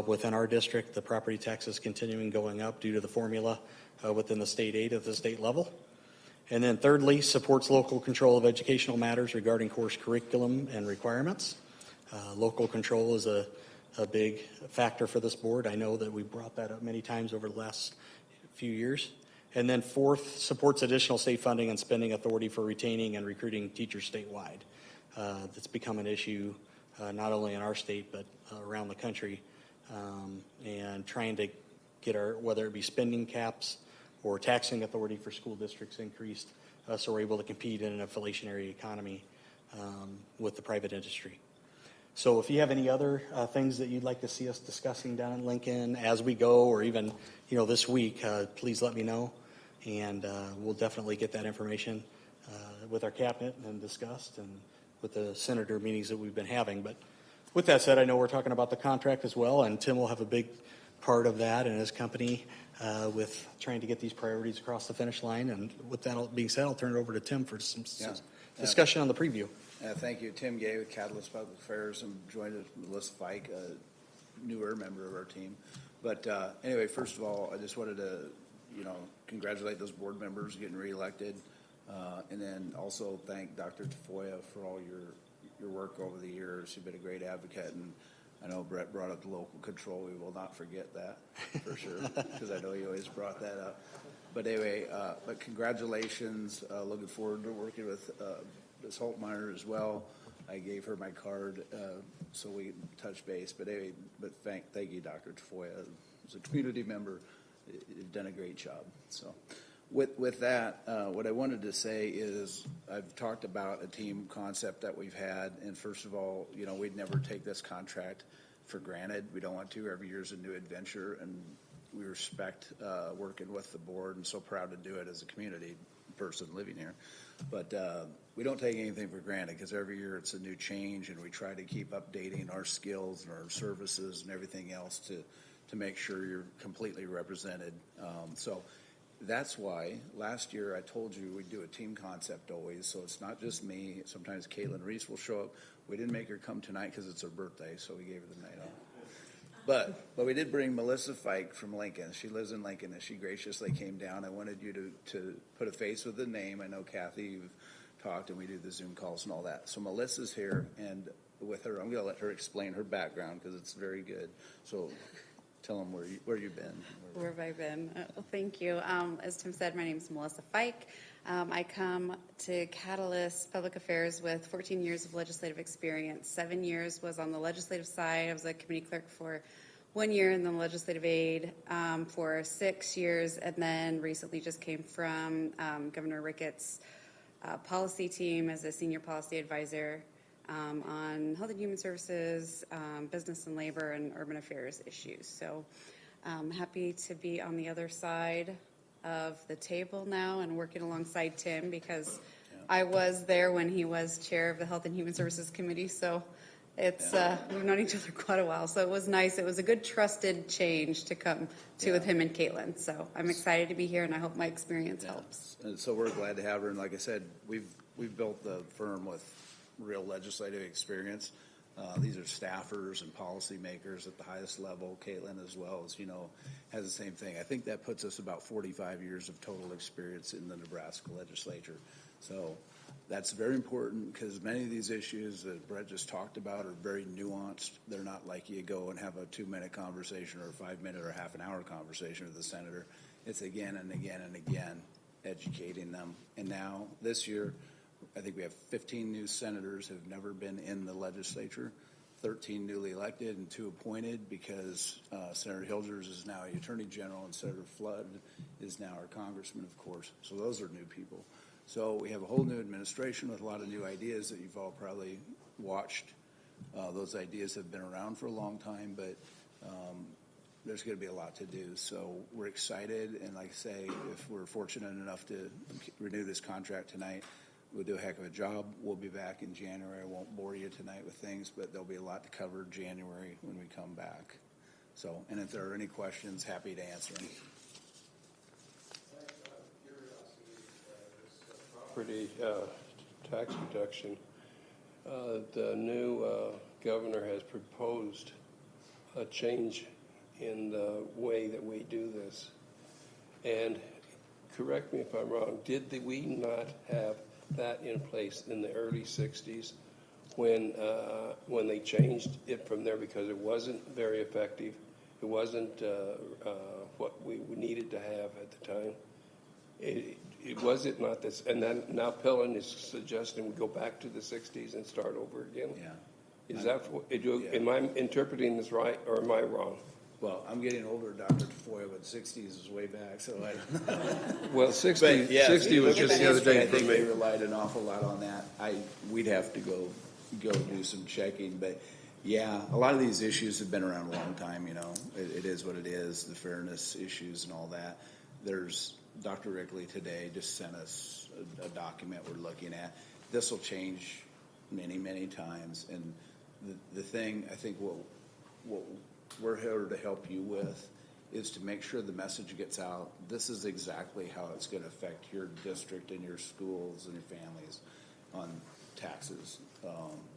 within our district. The property tax is continuing going up due to the formula within the state aid at the state level. And then thirdly, supports local control of educational matters regarding course curriculum and requirements. Local control is a big factor for this board. I know that we brought that up many times over the last few years. And then fourth, supports additional state funding and spending authority for retaining and recruiting teachers statewide. That's become an issue not only in our state but around the country, and trying to get whether it be spending caps or taxing authority for school districts increased so we're able to compete in an inflationary economy with the private industry. So if you have any other things that you'd like to see us discussing down in Lincoln as we go, or even this week, please let me know, and we'll definitely get that information with our cabinet and discussed, and with the senator meetings that we've been having. But with that said, I know we're talking about the contract as well, and Tim will have a big part of that and his company with trying to get these priorities across the finish line. And with that being said, I'll turn it over to Tim for some discussion on the preview. Thank you. Tim Gay with Catalyst Public Affairs. I'm joined with Melissa Fike, a newer member of our team. But anyway, first of all, I just wanted to, congratulate those board members getting reelected. And then also thank Dr. Tafoya for all your work over the years. You've been a great advocate. And I know Brett brought up the local control. We will not forget that for sure, because I know you always brought that up. But anyway, but congratulations. Looking forward to working with Ms. Holtmeyer as well. I gave her my card so we touch base. But anyway, thank you, Dr. Tafoya. as a community member, you've done a great job. So with that, what I wanted to say is I've talked about a team concept that we've had. And first of all, you know, we'd never take this contract for granted. We don't want to. Every year is a new adventure, and we respect working with the board and so proud to do it as a community person living here. But we don't take anything for granted because every year it's a new change, and we try to keep updating our skills and our services and everything else to make sure you're completely represented. So that's why last year I told you we'd do a team concept always. So it's not just me. Sometimes Caitlin Reese will show up. We didn't make her come tonight because it's her birthday, so we gave her the night off. But we did bring Melissa Fike from Lincoln. She lives in Lincoln, and she graciously came down. I wanted you to put a face with the name. I know Kathy, you've talked, and we do the Zoom calls and all that. So Melissa's here, and with her, I'm going to let her explain her background because it's very good. So tell them where you've been. Where have I been? Thank you. As Tim said, my name is Melissa Fike. I come to Catalyst Public Affairs with 14 years of legislative experience. 7 years was on the legislative side. I was a committee clerk for 1 year and then legislative aide for 6 years, and then recently just came from Governor Ricketts' policy team as a senior policy advisor on health and human services, business and labor, and urban affairs issues. So I'm happy to be on the other side of the table now and working alongside Tim because I was there when he was chair of the Health and Human Services Committee. So it's we've known each other quite a while. So it was nice. It was a good trusted change to come to with him and Caitlin. So I'm excited to be here, and I hope my experience helps. And so we're glad to have her. And like I said, we've built the firm with real legislative experience. These are staffers and policymakers at the highest level. Caitlin, as well, as you know, has the same thing. I think that puts us about 45 years of total experience in the Nebraska legislature. So that's very important because many of these issues that Brett just talked about are very nuanced. They're not like you go and have a 2-minute conversation or a 5-minute or half an hour conversation with the senator. It's again and again and again educating them. And now this year, I think we have 15 new senators who have never been in the legislature, 13 newly elected and 2 appointed because Senator Hilgers is now the Attorney General and Senator Flood is now our Congressman, of course. So those are new people. So we have a whole new administration with a lot of new ideas that you've all probably watched. Those ideas have been around for a long time, but there's going to be a lot to do. So we're excited, and like I say, if we're fortunate enough to renew this contract tonight, we'll do a heck of a job. We'll be back in January. I won't bore you tonight with things, but there'll be a lot to cover January when we come back. So, and if there are any questions, happy to answer them. Property tax reduction. The new governor has proposed a change in the way that we do this. And correct me if I'm wrong, did we not have that in place in the early 60s when they changed it from there because it wasn't very effective? It wasn't what we needed to have at the time. Was it not this? And then now Pillen is suggesting we go back to the 60s and start over again? Yeah. Is that, am I interpreting this right or am I wrong? Well, I'm getting older, Dr. Tafoya, but 60s is way back, so I don't know. Well, 60 But, yeah, 60 was look at just the the other history. day I for think they me. relied an awful lot on that. We'd have to go do some checking, but yeah, a lot of these issues have been around a long time. You know, it is what it is. The fairness issues and all that. There's Dr. Rickley today just sent us a document we're looking at. This will change many, many times, and the thing I think what we're here to help you with is to make sure the message gets out. This is exactly how it's going to affect your district and your schools and your families on taxes.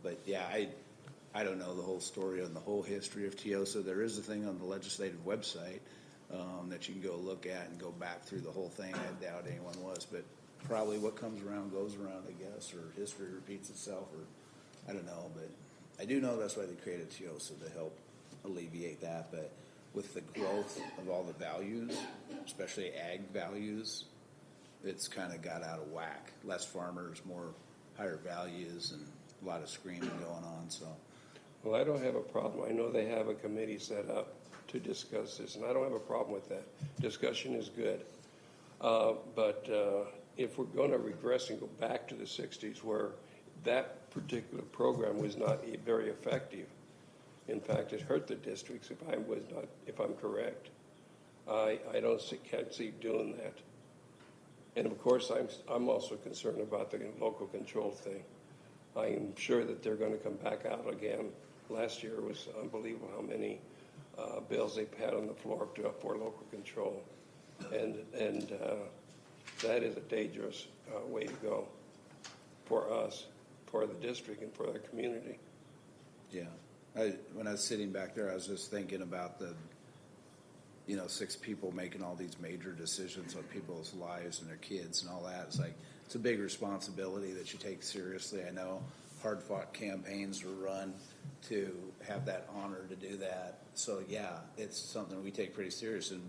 But yeah, I don't know the whole story and the whole history of TIOSA. There is a thing on the legislative website that you can go look at and go back through the whole thing. I doubt anyone was, but probably what comes around goes around, I guess, or history repeats itself, or I don't know. But I do know that's why they created TIOSA, to help alleviate that. But with the growth of all the values, especially ag values, it's kind of got out of whack. Less farmers, more higher values, and a lot of screaming going on. So, Well, I don't have a problem. I know they have a committee set up to discuss this, and I don't have a problem with that. Discussion is good. But if we're going to regress and go back to the 60s where that particular program was not very effective, in fact, it hurt the districts if I'm correct, I can't see doing that. And of course, I'm also concerned about the local control thing. I am sure that they're going to come back out again. Last year was unbelievable how many bills they had on the floor for local control. And that is a dangerous way to go for us, for the district, and for the community. Yeah. When I was sitting back there, I was just thinking about the 6 people making all these major decisions on people's lives and their kids and all that. It's like, it's a big responsibility that you take seriously. I know hard-fought campaigns were run to have that honor to do that. So yeah, it's something we take pretty serious. And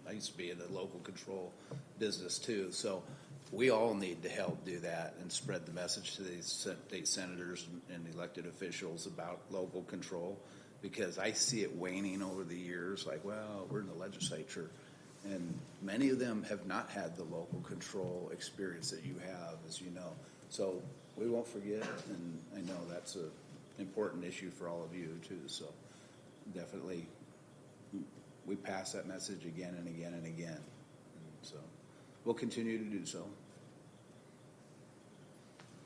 I used to be in the local control business too. So we all need to help do that and spread the message to these state senators and elected officials about local control, because I see it waning over the years. Like, well, we're in the legislature, and many of them have not had the local control experience that you have, as you know. So we won't forget, and I know that's an important issue for all of you too. So definitely, we pass that message again and again and again. And so we'll continue to do so.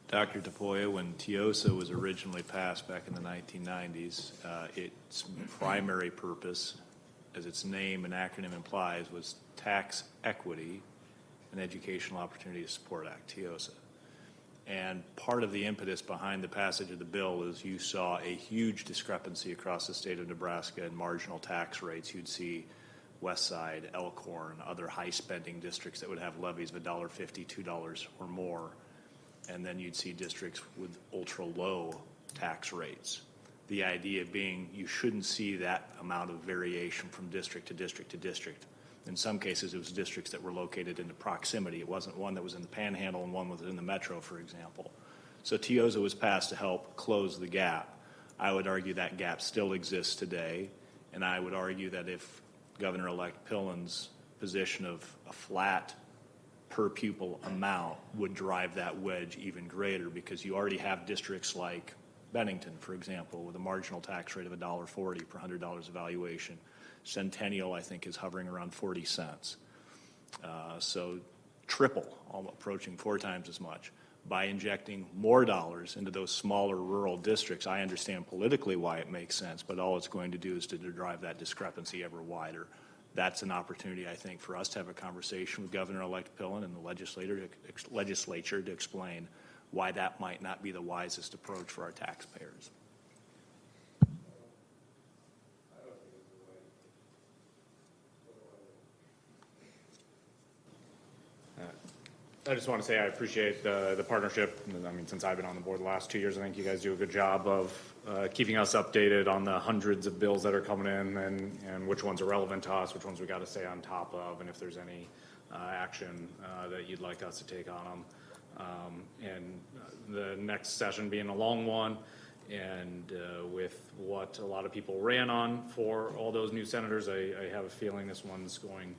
Dr. Tapoya, when TIOSA was originally passed back in the 1990s, its primary purpose, as its name and acronym implies, was Tax Equity and Educational Opportunity Support Act, TIOSA. And part of the impetus behind the passage of the bill is you saw a huge discrepancy across the state of Nebraska in marginal tax rates. You'd see Westside, Elkhorn, other high-spending districts that would have levies of $1.50, $2 or more. And then you'd see districts with ultra-low tax rates. The idea being you shouldn't see that amount of variation from district to district to district. In some cases, it was districts that were located in the proximity. It wasn't one that was in the Panhandle and one was in the Metro, for example. So TIOSA was passed to help close the gap. I would argue that gap still exists today, and I would argue that if Governor-elect Pillen's position of a flat per pupil amount would drive that wedge even greater, because you already have districts like Bennington, for example, with a marginal tax rate of $1.40 per $100 evaluation. Centennial, I think, is hovering around 40 cents. So triple, approaching 4 times as much. By injecting more dollars into those smaller rural districts, I understand politically why it makes sense, but all it's going to do is to drive that discrepancy ever wider. That's an opportunity, I think, for us to have a conversation with Governor-elect Pillen and the legislature to explain why that might not be the wisest approach for our taxpayers. I just want to say I appreciate the partnership. I mean, since I've been on the board the last 2 years, I think you guys do a good job of keeping us updated on the hundreds of bills that are coming in and which ones are relevant to us, which ones we got to stay on top of, and if there's any action that you'd like us to take on them. And the next session being a long one, and with what a lot of people ran on for all those new senators, I have a feeling this one's going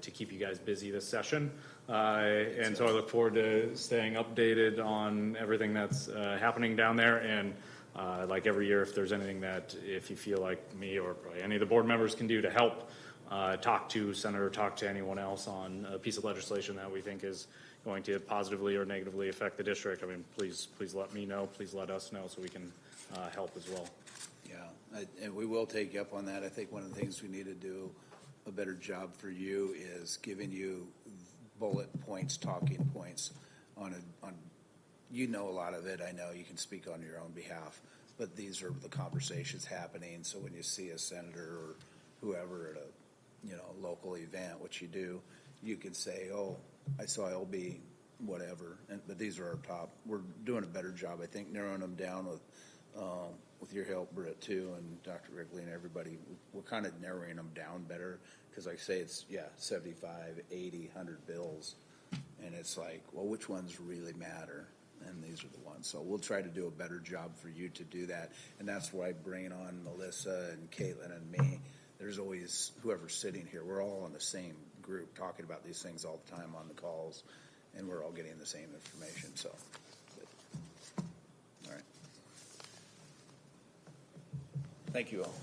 to keep you guys busy this session. And so I look forward to staying updated on everything that's happening down there. And like every year, if there's anything that, if you feel like me or probably any of the board members can do to help talk to Senator, talk to anyone else on a piece of legislation that we think is going to positively or negatively affect the district, I mean, please let me know. Please let us know so we can help as well. Yeah, and we will take you up on that. I think one of the things we need to do a better job for you is giving you bullet points, talking points on you know a lot of it. I know you can speak on your own behalf, but these are the conversations happening. So when you see a senator or whoever at a local event, which you do, you can say, oh, I saw LB, whatever. But these are our top. We're doing a better job, I think, narrowing them down with your help, Britt, too, and Dr. Wrigley and everybody. We're kind of narrowing them down better because, like I say, it's, 75, 80, 100 bills. And it's like, well, which ones really matter? And these are the ones. So we'll try to do a better job for you to do that. And that's why bringing on Melissa and Caitlin and me, there's always whoever's sitting here, we're all in the same group talking about these things all the time on the calls, and we're all getting the same information, so. All right. Thank you all.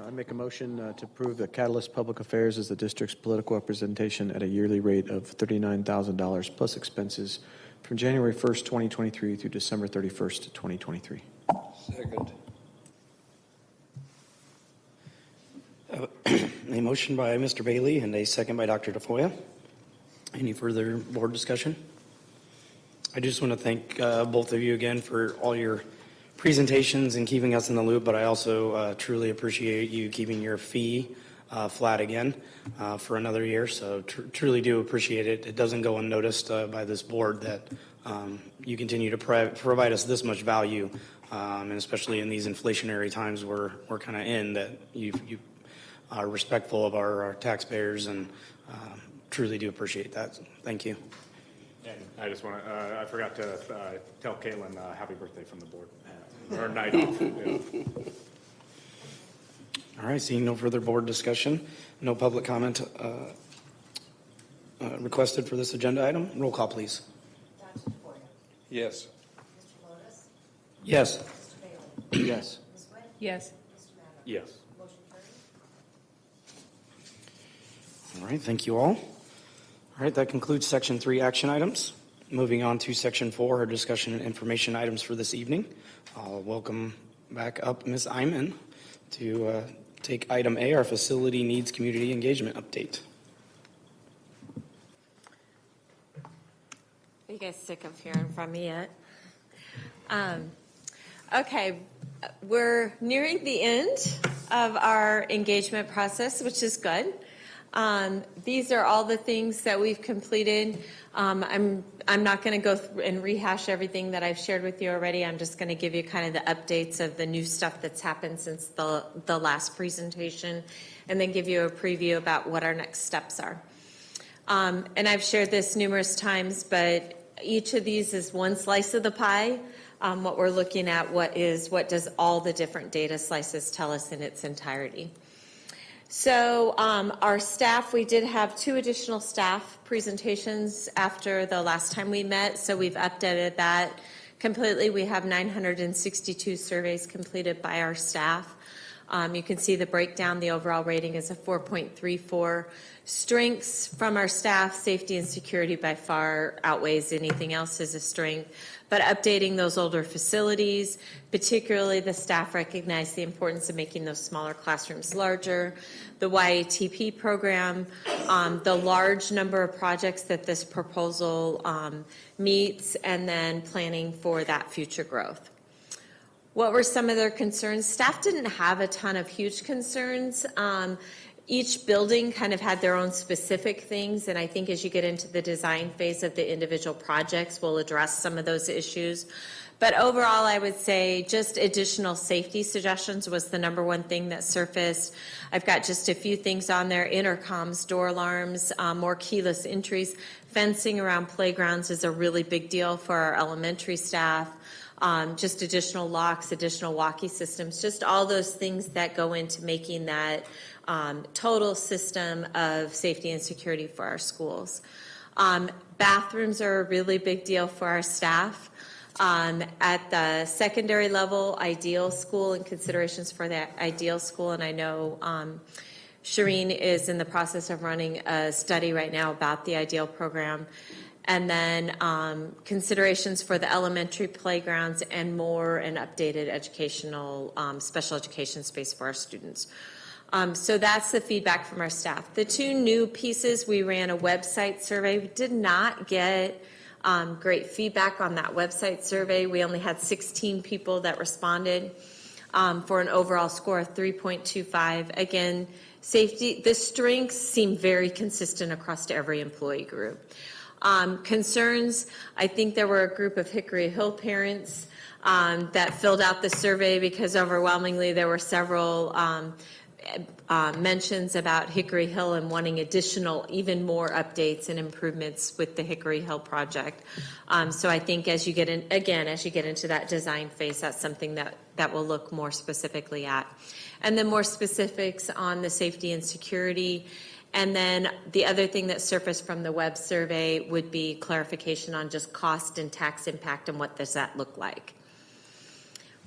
I make a motion to approve the Catalyst Public Affairs as the district's political representation at a yearly rate of $39,000 plus expenses from January 1st, 2023 through December 31st, 2023. Second. A motion by Mr. Bailey and a second by Dr. DeFoya. Any further board discussion? I just want to thank both of you again for all your presentations and keeping us in the loop, but I also truly appreciate you keeping your fee flat again for another year. So truly do appreciate it. It doesn't go unnoticed by this board that you continue to provide us this much value, and especially in these inflationary times we're kind of in, that you are respectful of our taxpayers, and truly do appreciate that. Thank you. And I just want to, I forgot to tell Caitlin happy birthday from the board. Or night off. Yeah. All right, seeing no further board discussion, no public comment requested for this agenda item. Roll call, please. Yes. Yes. Yes. Yes. Yes. All right, thank you all. All right, that concludes Section 3 action items. Moving on to Section 4, our discussion and information items for this evening. I'll welcome back up Ms. Iman to take item A, our facility needs community engagement update. Are you guys sick of hearing from me yet? Okay, we're nearing the end of our engagement process, which is good. These are all the things that we've completed. I'm not going to go through and rehash everything that I've shared with you already. I'm just going to give you kind of the updates of the new stuff that's happened since the last presentation, and then give you a preview about what our next steps are. And I've shared this numerous times, but each of these is one slice of the pie. What we're looking at, what does all the different data slices tell us in its entirety. So our staff, we did have 2 additional staff presentations after the last time we met, so we've updated that completely. We have 962 surveys completed by our staff. You can see the breakdown. The overall rating is a 4.34. Strengths from our staff, safety and security by far outweighs anything else as a strength. But updating those older facilities, particularly the staff recognize the importance of making those smaller classrooms larger. The YATP program, the large number of projects that this proposal meets, and then planning for that future growth. What were some of their concerns? Staff didn't have a ton of huge concerns. Each building kind of had their own specific things, and I think as you get into the design phase of the individual projects, we'll address some of those issues. But overall, I would say just additional safety suggestions was the number one thing that surfaced. I've got just a few things on there: intercoms, door alarms, more keyless entries. Fencing around playgrounds is a really big deal for our elementary staff. Just additional locks, additional walkie systems, just all those things that go into making that total system of safety and security for our schools. Bathrooms are a really big deal for our staff. At the secondary level, ideal school and considerations for that ideal school, and I know Shireen is in the process of running a study right now about the ideal program. And then considerations for the elementary playgrounds and more an updated educational, special education space for our students. So that's the feedback from our staff. The 2 new pieces, we ran a website survey. We did not get great feedback on that website survey. We only had 16 people that responded for an overall score of 3.25. Again, safety, the strengths seem very consistent across every employee group. Concerns, I think there were a group of Hickory Hill parents that filled out the survey because overwhelmingly there were several mentions about Hickory Hill and wanting additional, even more updates and improvements with the Hickory Hill project. So I think as you get in, again, as you get into that design phase, that's something that we'll look more specifically at. And then more specifics on the safety and security. And then the other thing that surfaced from the web survey would be clarification on just cost and tax impact and what does that look like.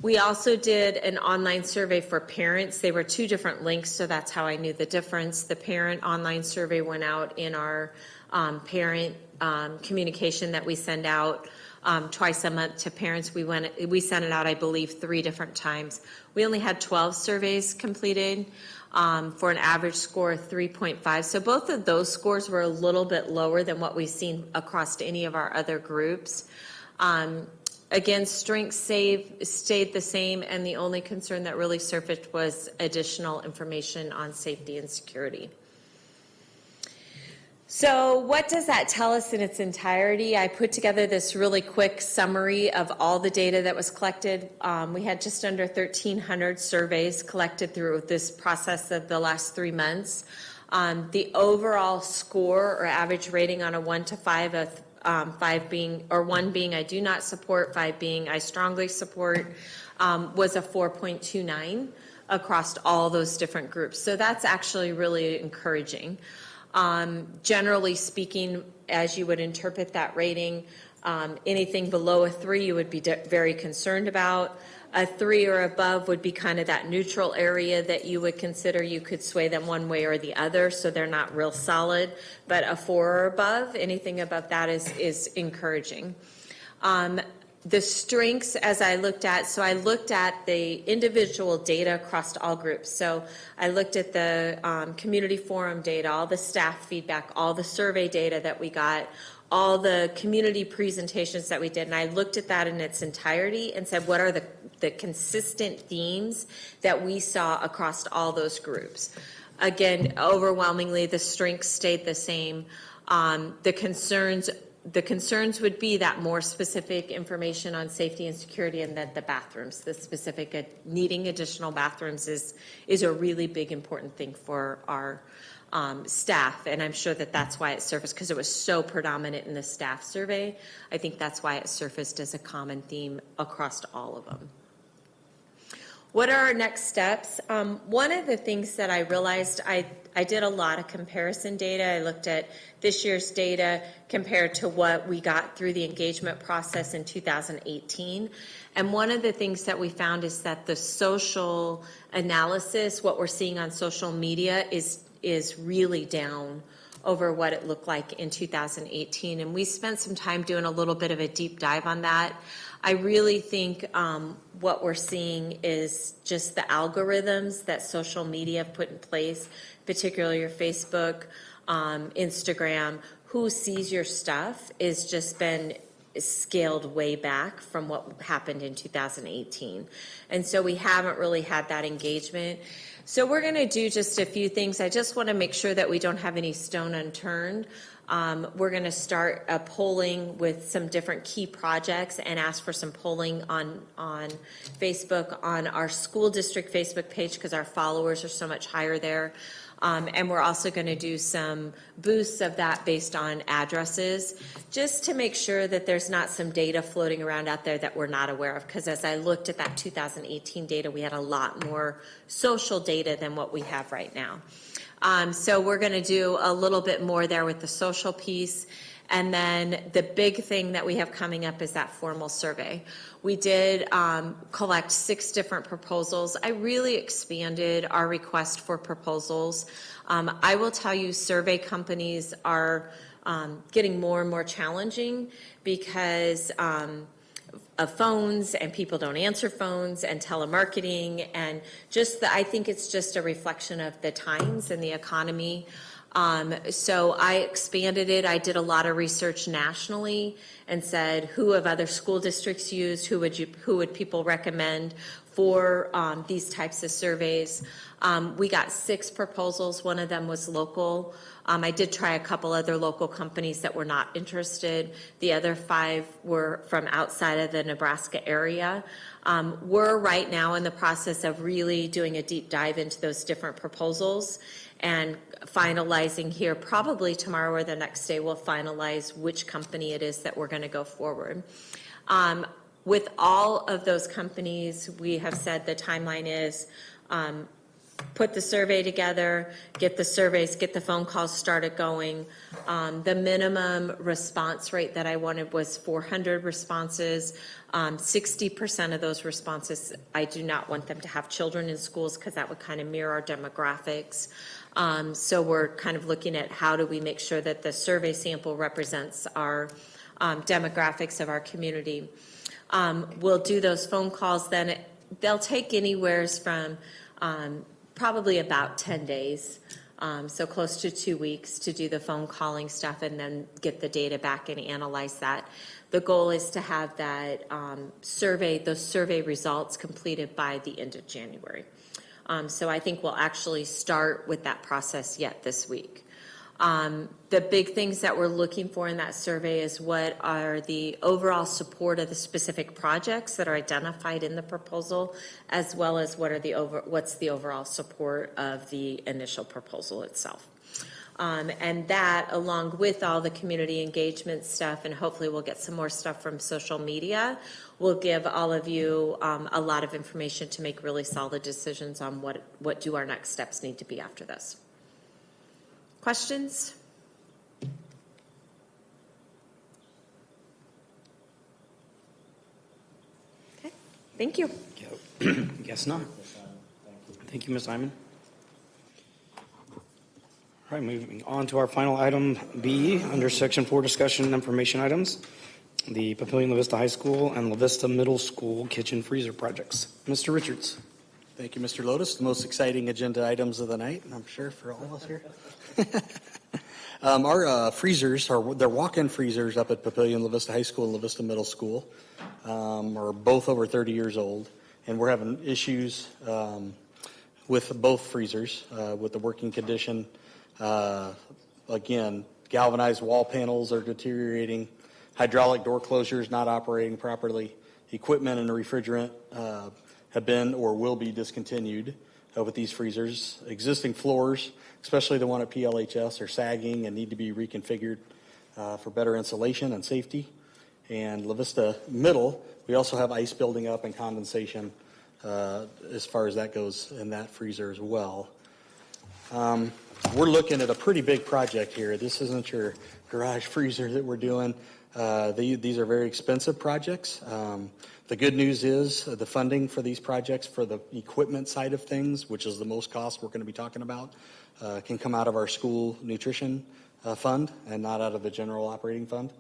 We also did an online survey for parents. They were 2 different links, so that's how I knew the difference. The parent online survey went out in our parent communication that we send out twice a month to parents. We sent it out, I believe, 3 different times. We only had 12 surveys completed for an average score of 3.5. So both of those scores were a little bit lower than what we've seen across any of our other groups. Again, strengths stayed the same, and the only concern that really surfaced was additional information on safety and security. So what does that tell us in its entirety? I put together this really quick summary of all the data that was collected. We had just under 1,300 surveys collected through this process of the last 3 months. The overall score or average rating on a 1 to 5, 5 being, or 1 being I do not support, 5 being I strongly support, was a 4.29 across all those different groups. So that's actually really encouraging. Generally speaking, as you would interpret that rating, anything below a 3 you would be very concerned about. A 3 or above would be kind of that neutral area that you would consider you could sway them one way or the other, so they're not real solid. But a 4 or above, anything above that is encouraging. The strengths, as I looked at, so I looked at the individual data across all groups. So I looked at the community forum data, all the staff feedback, all the survey data that we got, all the community presentations that we did, and I looked at that in its entirety and said, what are the consistent themes that we saw across all those groups? Again, overwhelmingly, the strengths stayed the same. The concerns would be that more specific information on safety and security, and then the bathrooms. The specific needing additional bathrooms is a really big important thing for our staff, and I'm sure that that's why it surfaced, because it was so predominant in the staff survey. I think that's why it surfaced as a common theme across all of them. What are our next steps? One of the things that I realized, I did a lot of comparison data. I looked at this year's data compared to what we got through the engagement process in 2018. And one of the things that we found is that the social analysis, what we're seeing on social media, is really down over what it looked like in 2018. And we spent some time doing a little bit of a deep dive on that. I really think what we're seeing is just the algorithms that social media have put in place, particularly your Facebook, Instagram. Who sees your stuff is just been scaled way back from what happened in 2018. And so we haven't really had that engagement. So we're going to do just a few things. I just want to make sure that we don't have any stone unturned. We're going to start a polling with some different key projects and ask for some polling on Facebook, on our school district Facebook page, because our followers are so much higher there. And we're also going to do some boosts of that based on addresses, just to make sure that there's not some data floating around out there that we're not aware of. Because as I looked at that 2018 data, we had a lot more social data than what we have right now. So we're going to do a little bit more there with the social piece. And then the big thing that we have coming up is that formal survey. We did collect 6 different proposals. I really expanded our request for proposals. I will tell you, survey companies are getting more and more challenging because of phones, and people don't answer phones, and telemarketing, and just I think it's just a reflection of the times and the economy. So I expanded it. I did a lot of research nationally and said, who have other school districts used? Who would people recommend for these types of surveys. We got 6 proposals. One of them was local. I did try a couple other local companies that were not interested. The other 5 were from outside of the Nebraska area. We're right now in the process of really doing a deep dive into those different proposals and finalizing here. Probably tomorrow or the next day, we'll finalize which company it is that we're going to go forward. With all of those companies, we have said the timeline is put the survey together, get the surveys, get the phone calls started going. The minimum response rate that I wanted was 400 responses. 60% of those responses, I do not want them to have children in schools because that would kind of mirror our demographics. So we're kind of looking at how do we make sure that the survey sample represents our demographics of our community. We'll do those phone calls then. They'll take anywhere from probably about 10 days, so close to 2 weeks to do the phone calling stuff and then get the data back and analyze that. The goal is to have that those survey results completed by the end of January. So I think we'll actually start with that process yet this week. The big things that we're looking for in that survey is what are the overall support of the specific projects that are identified in the proposal, as well as what's the overall support of the initial proposal itself. And that, along with all the community engagement stuff, and hopefully we'll get some more stuff from social media, will give all of you a lot of information to make really solid decisions on what do our next steps need to be after this. Questions? Okay, thank you. Guess not. Thank you, Ms. Hyman. All right, moving on to our final item B under Section 4 discussion and information items, the Papillion La Vista High School and La Vista Middle School kitchen freezer projects. Mr. Richards. Thank you, Mr. Lotus. The most exciting agenda items of the night, I'm sure, for all of us here. Our freezers, they're walk-in freezers up at Papillion La Vista High School and La Vista Middle School, are both over 30 years old, and we're having issues with both freezers with the working condition. Again, galvanized wall panels are deteriorating, hydraulic door closures not operating properly, equipment and the refrigerant have been or will be discontinued with these freezers. Existing floors, especially the one at PLHS, are sagging and need to be reconfigured for better insulation and safety. And La Vista Middle, we also have ice building up and condensation as far as that goes in that freezer as well. We're looking at a pretty big project here. This isn't your garage freezer that we're doing. These are very expensive projects. The good news is the funding for these projects for the equipment side of things, which is the most cost we're going to be talking about, can come out of our school nutrition fund and not out of the general operating fund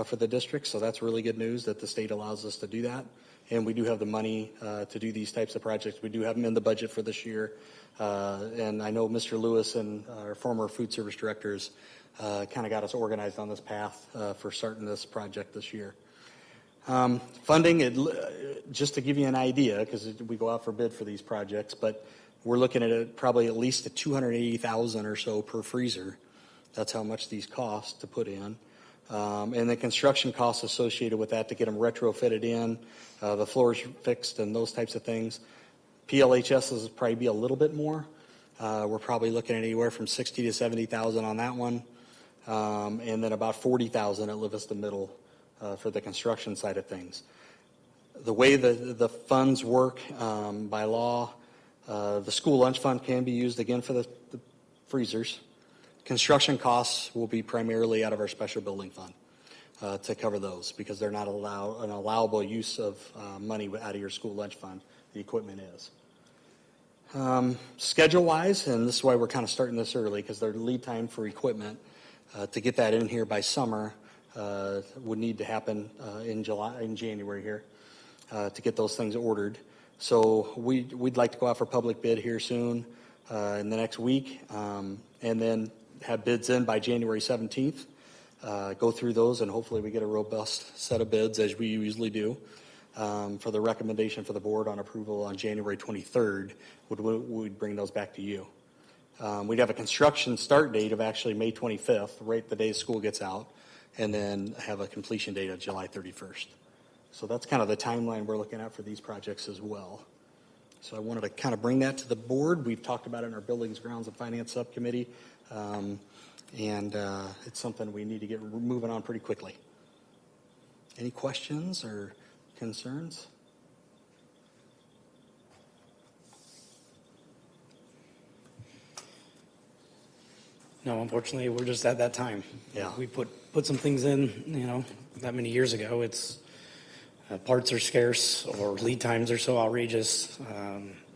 for the district. So that's really good news that the state allows us to do that. And we do have the money to do these types of projects. We do have them in the budget for this year. And I know Mr. Lewis and our former food service directors kind of got us organized on this path for starting this project this year. Funding, just to give you an idea, because we go out for bid for these projects, but we're looking at probably at least $280,000 or so per freezer. That's how much these cost to put in. And the construction costs associated with that to get them retrofitted in, the floors fixed and those types of things. PLHS is probably be a little bit more. We're probably looking at anywhere from $60,000 to $70,000 on that one. And then about $40,000 at La Vista Middle for the construction side of things. The way the funds work by law, the school lunch fund can be used again for the freezers. Construction costs will be primarily out of our special building fund to cover those because they're not an allowable use of money out of your school lunch fund. The equipment is. Schedule-wise, and this is why we're kind of starting this early because their lead time for equipment to get that in here by summer would need to happen in January here to get those things ordered. So we'd like to go out for public bid here soon in the next week, and then have bids in by January 17th. Go through those, and hopefully we get a robust set of bids as we usually do. for the recommendation for the board on approval on January 23rd, would bring those back to you. We'd have a construction start date of actually May 25th, right the day school gets out, and then have a completion date of July 31st. So that's kind of the timeline we're looking at for these projects as well. So I wanted to kind of bring that to the board. We've talked about it in our Buildings, Grounds, and Finance Subcommittee, and it's something we need to get moving on pretty quickly. Any questions or concerns? No, unfortunately, we're just at that time. Yeah. We put some things in, that many years ago. It's parts are scarce or lead times are so outrageous.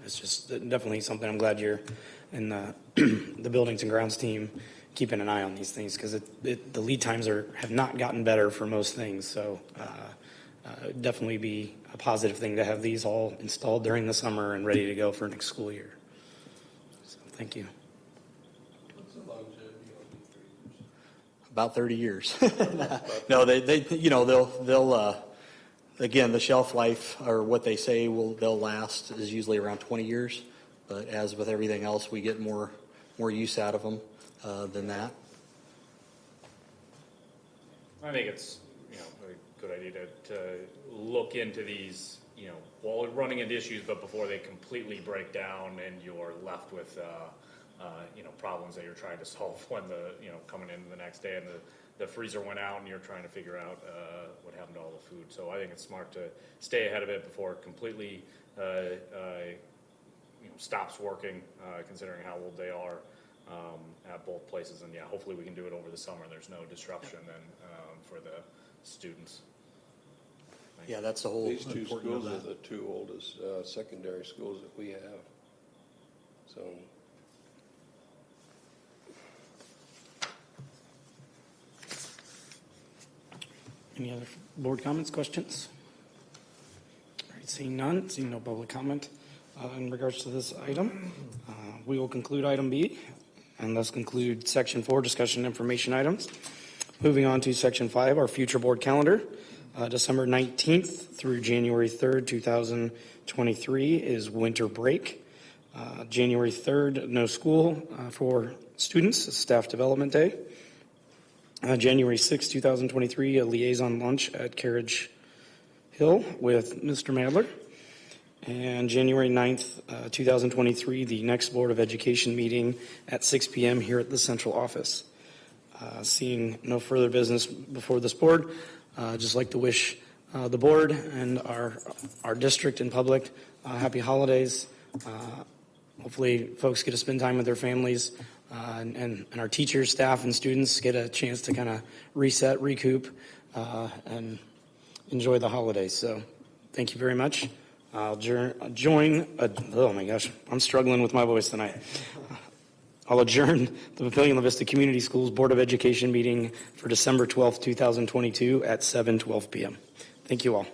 It's just definitely something I'm glad you're in the Buildings and Grounds team keeping an eye on these things, because the lead times have not gotten better for most things. So it'd definitely be a positive thing to have these all installed during the summer and ready to go for next school year. So thank you. About 30 years. No, they'll again, the shelf life, or what they say they'll last, is usually around 20 years. But as with everything else, we get more use out of them than that. I think it's, a good idea to look into these, while running into issues, but before they completely break down and you're left with, problems that you're trying to solve when coming in the next day and the freezer went out and you're trying to figure out what happened to all the food. So I think it's smart to stay ahead of it before it completely stops working, considering how old they are at both places. And hopefully we can do it over the summer. There's no disruption then for the students. Yeah, that's the whole These two important of schools that. are the two oldest secondary schools that we have. So. Any other board comments, questions? All right, seeing none, seeing no public comment in regards to this item, we will conclude item B and thus conclude section 4, discussion information items. Moving on to section 5, our future board calendar. December 19th through January 3rd, 2023 is winter break. January 3rd, no school for students, staff development day. January 6, 2023, a liaison lunch at Carriage Hill with Mr. Madler. And January 9th, 2023, the next Board of Education meeting at 6 p.m. here at the central office. Seeing no further business before this board, I'd just like to wish the board and our district and public happy holidays. Hopefully folks get to spend time with their families. And our teachers, staff, and students get a chance to kind of reset, recoup, and enjoy the holidays. So thank you very much. I'll oh my gosh, I'm struggling with my voice tonight. I'll adjourn the Papillion La Vista Community Schools Board of Education meeting for December 12th, 2022 at 7:12 p.m. Thank you all.